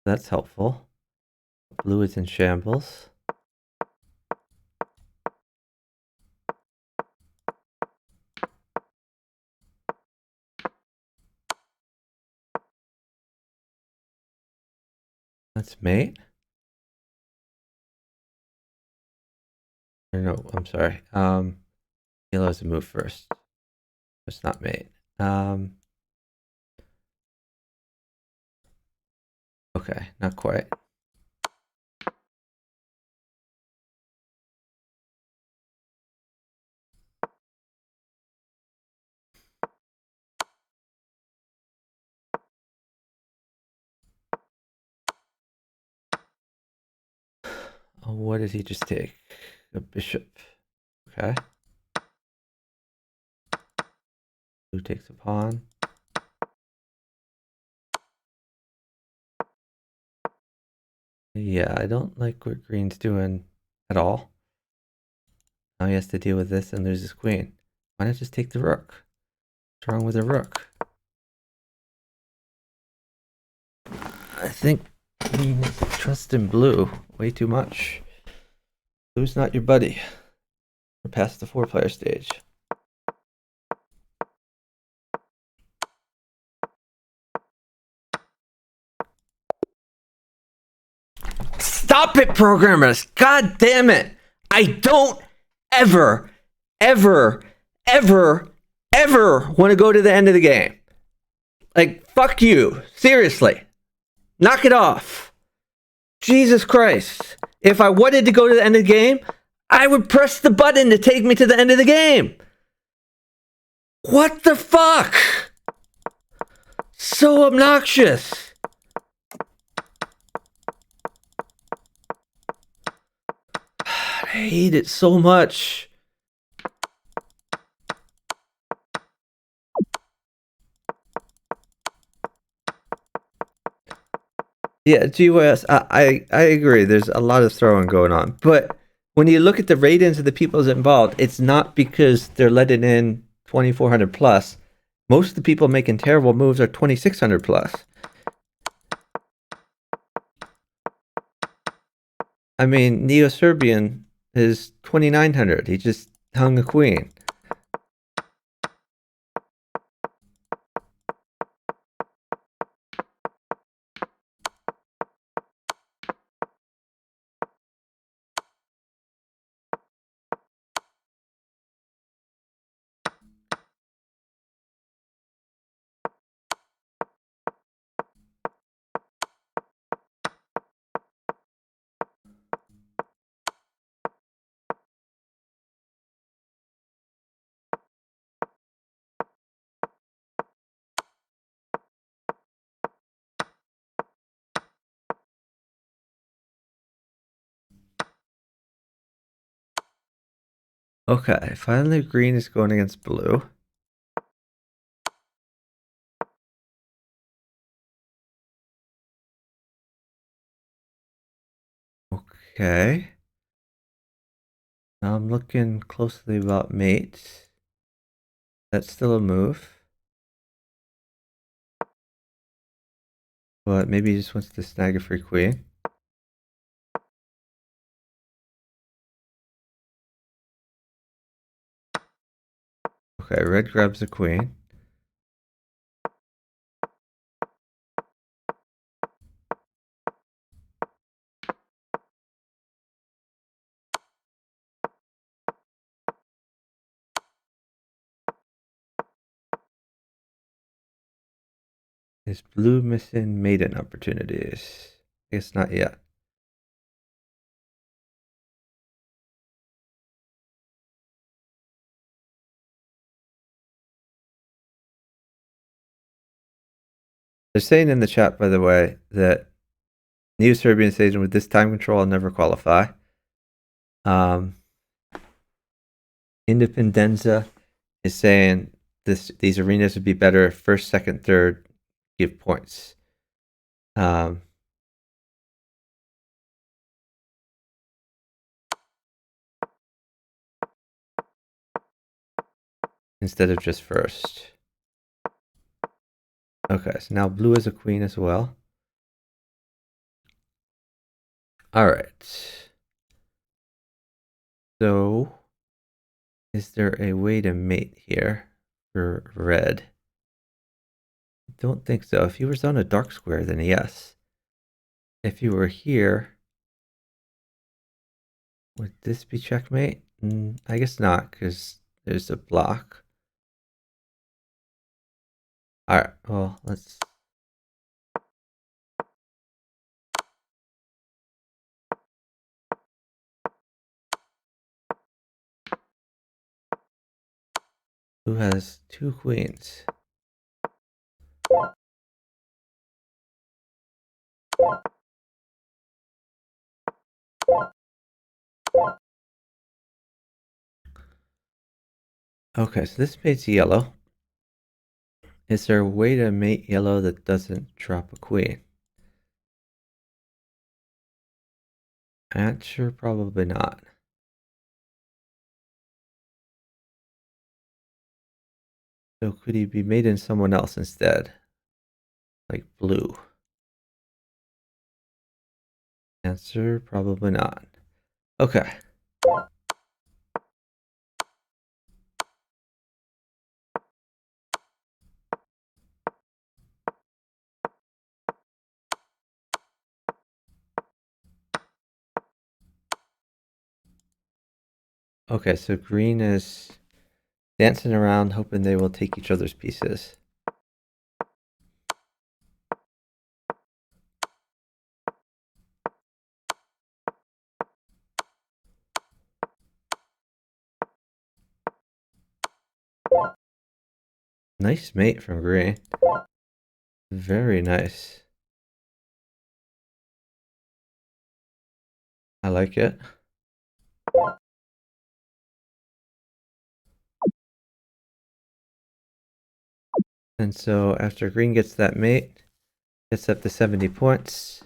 S1: That's helpful. Blue is in shambles. That's mate. Or no, I'm sorry. Yellow has to move first. It's not mate. Okay, not quite. Oh, what did he just take? A bishop. Okay. Blue takes a pawn. Yeah, I don't like what green's doing at all. Now he has to deal with this and lose his queen. Why not just take the rook? What's wrong with the rook? I think we trust in blue way too much. Blue's not your buddy. We're past the 4-player stage. Stop it, programmers! God damn it! I don't ever, ever, ever, ever want to go to the end of the game. Like, fuck you. Seriously. Knock it off. Jesus Christ. If I wanted to go to the end of the game, I would press the button to take me to the end of the game. What the fuck? So obnoxious. I hate it so much. Yeah, GOS, I agree. There's a lot of throwing going on. But when you look at the ratings of the people involved, it's not because they're letting in 2,400 plus. Most of the people making terrible moves are 2,600 plus. I mean, Neo Serbian is 2,900. He just hung a queen. Okay, finally green is going against blue. Okay. Now I'm looking closely about mates. That's still a move. But maybe he just wants to snag a free queen. Okay, red grabs a queen. Is blue missing maiden opportunities? I guess not yet. They're saying in the chat, by the way, that Neo Serbian Station with this time control will never qualify. Independenza is saying these arenas would be better if first, second, third give points. Instead of just first. Okay, so now blue is a queen as well. All right. So, is there a way to mate here for red? I don't think so. If he was on a dark square, then yes. If he were here, would this be checkmate? I guess not, because there's a block. All right, well, let's... Who has two queens? Okay, so this mates yellow. Is there a way to mate yellow that doesn't drop a queen? Answer, probably not. So could he be mating someone else instead? Like blue? Answer, probably not. Okay. Okay, so green is dancing around hoping they will take each other's pieces. Nice mate from green. Very nice. I like it. And so after green gets that mate, gets up to 70 points,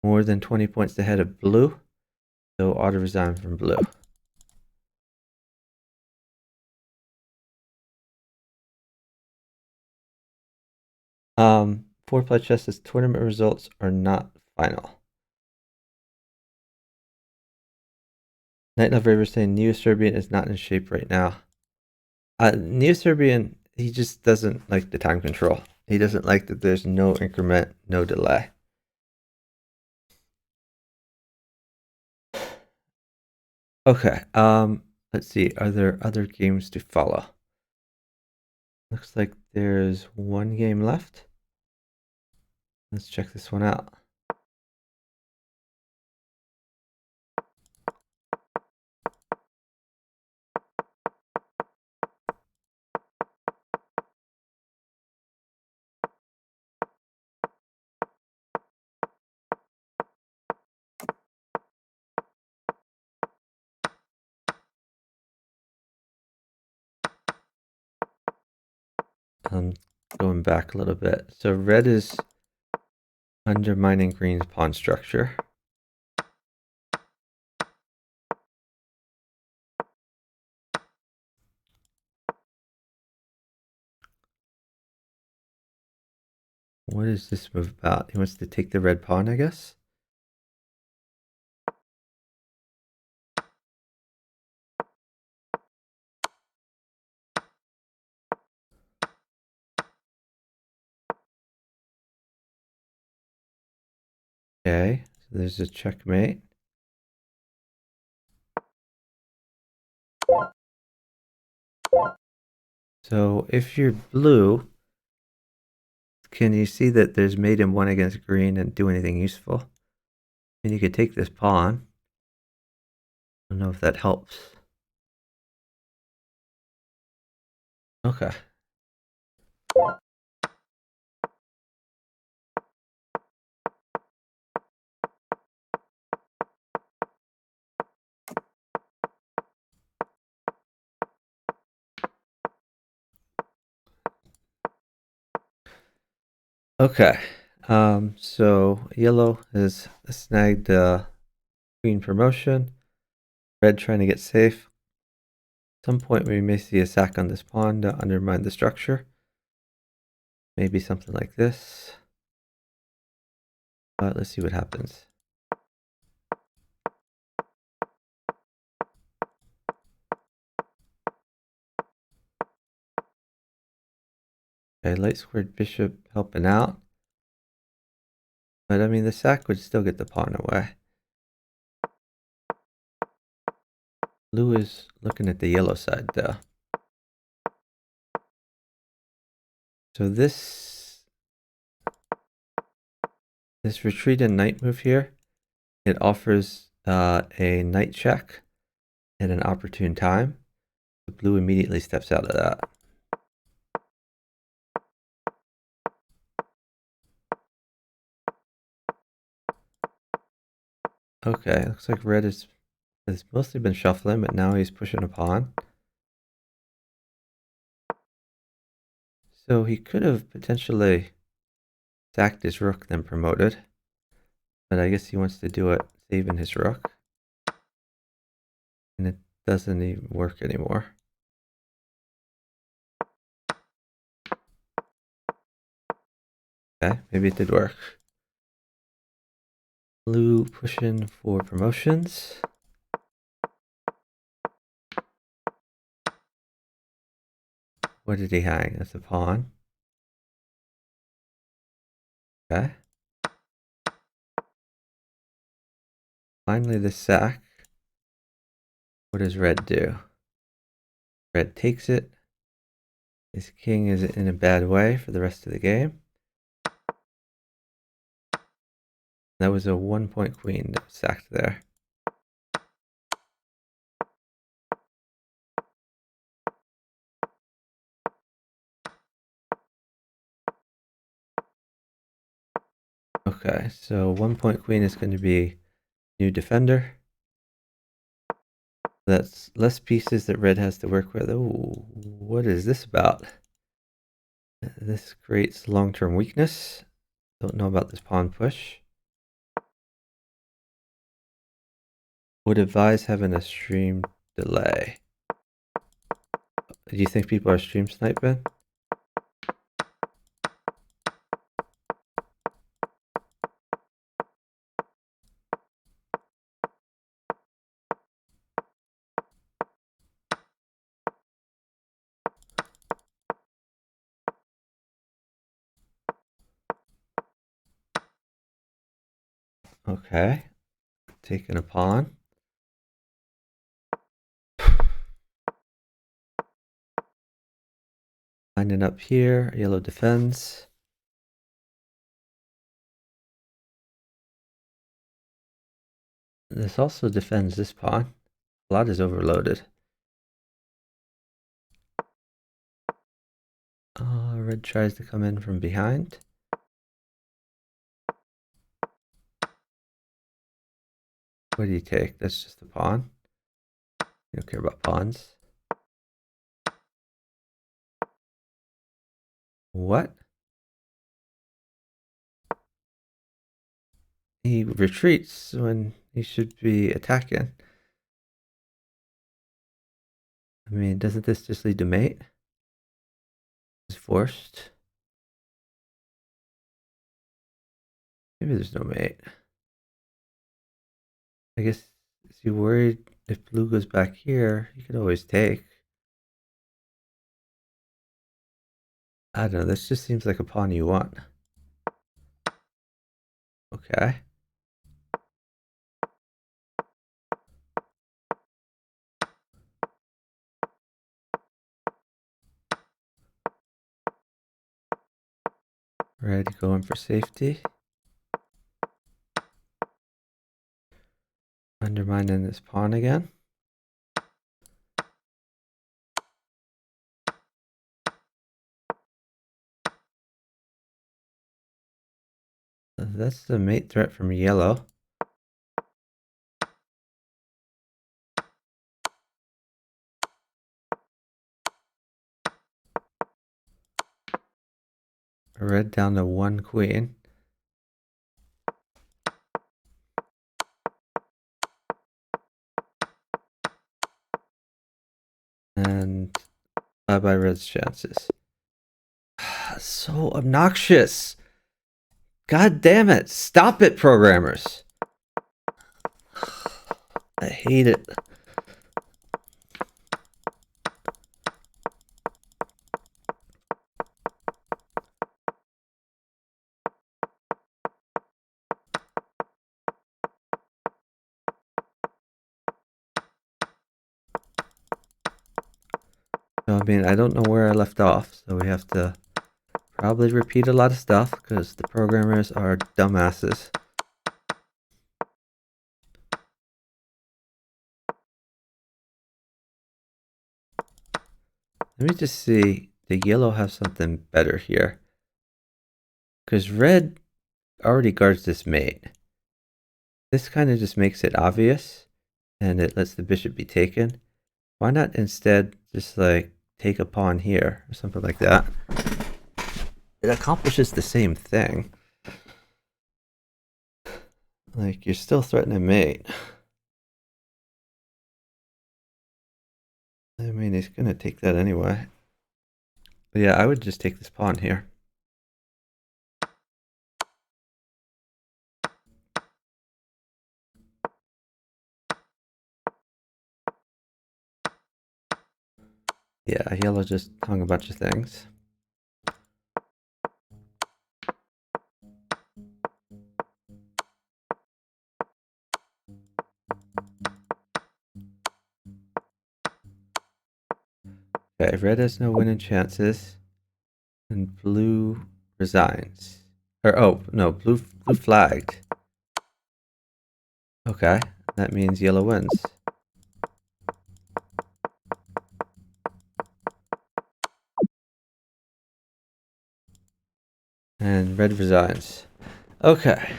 S1: more than 20 points ahead of blue. So auto resign from blue. Four play chess says tournament results are not final. Night Love Raver saying Neo Serbian is not in shape right now. Neo Serbian, he just doesn't like the time control. He doesn't like that there's no increment, no delay. Okay, let's see. Are there other games to follow? Looks like there's one game left. Let's check this one out. Going back a little bit. So red is undermining green's pawn structure. What is this move about? He wants to take the red pawn, I guess? Okay, so there's a checkmate. So if you're blue, can you see that there's mate in one against green and do anything useful? And you could take this pawn. I don't know if that helps. Okay. Okay. So yellow has snagged queen promotion. Red trying to get safe. At some point we may see a sack on this pawn to undermine the structure. Maybe something like this. But let's see what happens. Okay, light squared bishop helping out. But I mean, the sack would still get the pawn away. Blue is looking at the yellow side though. So this retreat and knight move here, it offers a knight check at an opportune time. The blue immediately steps out of that. Okay, looks like red has mostly been shuffling, but now he's pushing a pawn. So he could have potentially sacked his rook, then promoted. But I guess he wants to do it saving his rook. And it doesn't even work anymore. Okay, maybe it did work. Blue pushing for promotions. What did he hang? That's a pawn. Okay. Finally, the sack. What does red do? Red takes it. His king is in a bad way for the rest of the game. That was a 1-point queen that was sacked there. Okay, so 1-point queen is going to be new defender. That's less pieces that red has to work with. Oh, what is this about? This creates long-term weakness. Don't know about this pawn push. Would advise having a stream delay. Do you think people are stream sniping? Okay, taking a pawn. Lining up here, yellow defends. This also defends this pawn. Blatt is overloaded. Red tries to come in from behind. What do you take? That's just a pawn. You don't care about pawns. What? He retreats when he should be attacking. I mean, doesn't this just lead to mate? It's forced. Maybe there's no mate. I guess, is he worried if blue goes back here, he could always take. I don't know, this just seems like a pawn you want. Okay. Red going for safety. Undermining this pawn again. That's the mate threat from yellow. Red down to 1 queen. And bye-bye red's chances. So obnoxious. God damn it. Stop it, programmers. I hate it. So, I mean, I don't know where I left off, so we have to probably repeat a lot of stuff because the programmers are dumbasses. Let me just see. The yellow has something better here. Because red already guards this mate. This kind of just makes it obvious. And it lets the bishop be taken. Why not instead just like take a pawn here or something like that? It accomplishes the same thing. Like, you're still threatening mate. I mean, he's gonna take that anyway. But yeah, I would just take this pawn here. Yeah, yellow just hung a bunch of things. Okay, red has no winning chances. And blue resigns. Or, oh, no, blue flagged. Okay, that means yellow wins. And red resigns. Okay.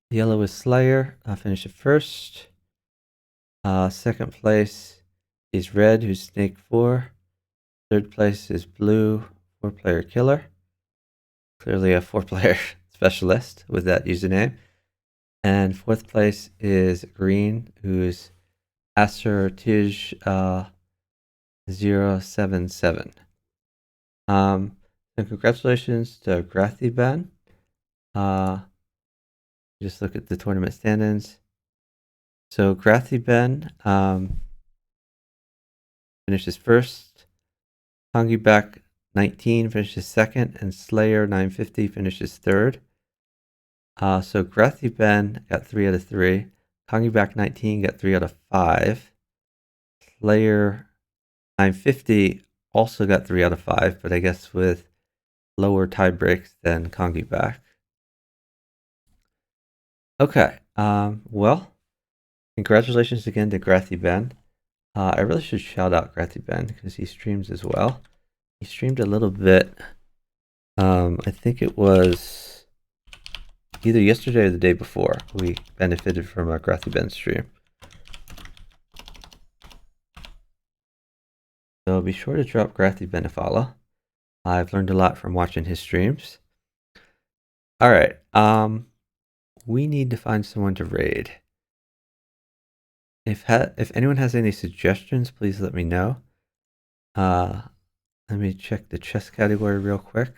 S1: Yellow is Slayer. I'll finish it first. Second place is red, who's Snake 4. Third place is blue, 4-player killer. Clearly a 4-player specialist with that username. And fourth place is green, who's Assertij 077. So congratulations to Grathiban. Just look at the tournament standings. So Grathiban finishes first. Hangiback 19 finishes second, and Slayer 950 finishes third. So Grathiban got 3 out of 3. Hangiback 19 got 3 out of 5. Slayer 950 also got 3 out of 5, but I guess with lower tie breaks than Kongi back. Okay, well, congratulations again to Grathy Ben. I really should shout out Grathy Ben because he streams as well. He streamed a little bit. I think it was either yesterday or the day before. We benefited from a Grathy Ben stream. So be sure to drop Grathy Ben a follow. I've learned a lot from watching his streams. All right, we need to find someone to raid. If anyone has any suggestions, please let me know. Let me check the chess category real quick.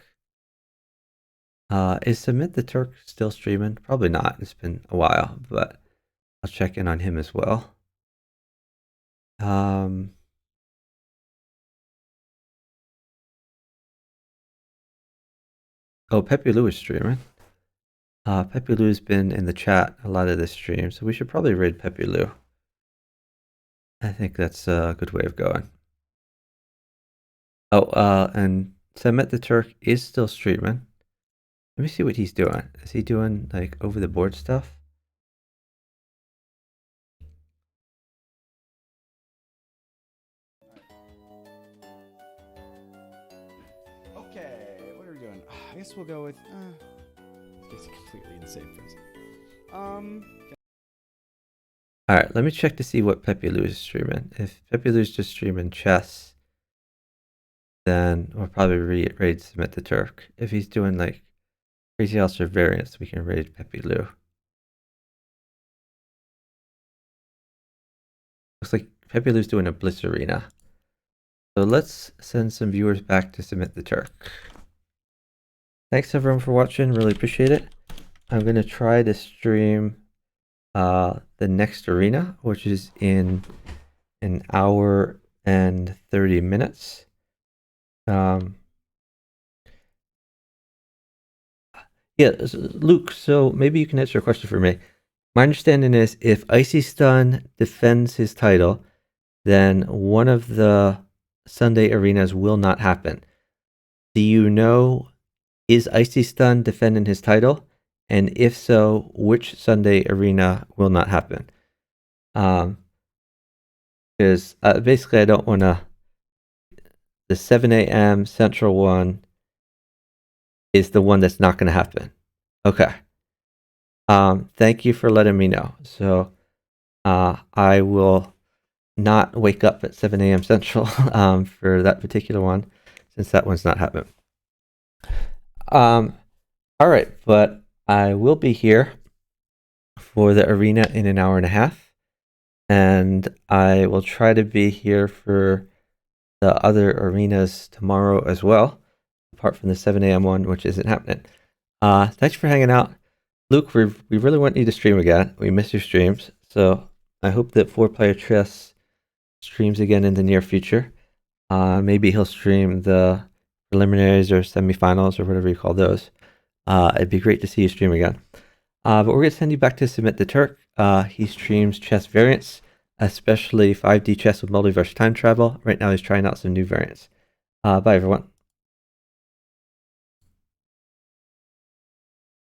S1: Is Submit the Turk still streaming? Probably not. It's been a while, but I'll check in on him as well. Oh, Pepe Lou is streaming. Pepe Lou's been in the chat a lot of this stream, so we should probably raid Pepe Lou. I think that's a good way of going. Oh, and Submit the Turk is still streaming. Let me see what he's doing. Is he doing like over the board stuff?
S2: Okay, what are we doing? I guess we'll go with just completely insane first.
S1: All right, let me check to see what Pepe Lou is streaming. If Pepe Lou's just streaming chess, then we'll probably raid Submit the Turk. If he's doing like Crazy House or variants, we can raid Pepe Lou. Looks like Pepe Lou's doing a Blitz Arena. So let's send some viewers back to Submit the Turk. thanks everyone for watching. Really appreciate it. I'm going to try to stream the next arena, which is in an hour and 30 minutes. Yeah, Luke, so maybe you can answer a question for me. My understanding is if Icy Stun defends his title, then one of the Sunday arenas will not happen. Do you know, is Icy Stun defending his title? And if so, which Sunday arena will not happen? Because basically I don't want to... The 7 a.m. Central one is the one that's not going to happen. Okay. Thank you for letting me know. So I will not wake up at 7 a.m. Central for that particular one, since that one's not happening. All right, but I will be here for the arena in an hour and a half, and I will try to be here for the other arenas tomorrow as well, apart from the 7 a.m. one, which isn't happening. Thanks for hanging out. Luke, we really want you to stream again. We miss your streams, so I hope that 4-Player Chess streams again in the near future. Maybe he'll stream the preliminaries or semifinals or whatever you call those. It'd be great to see you stream again. But we're going to send you back to Submit the Turk. He streams chess variants, especially 5D chess with multiverse time travel. Right now he's trying out some new variants. Bye, everyone.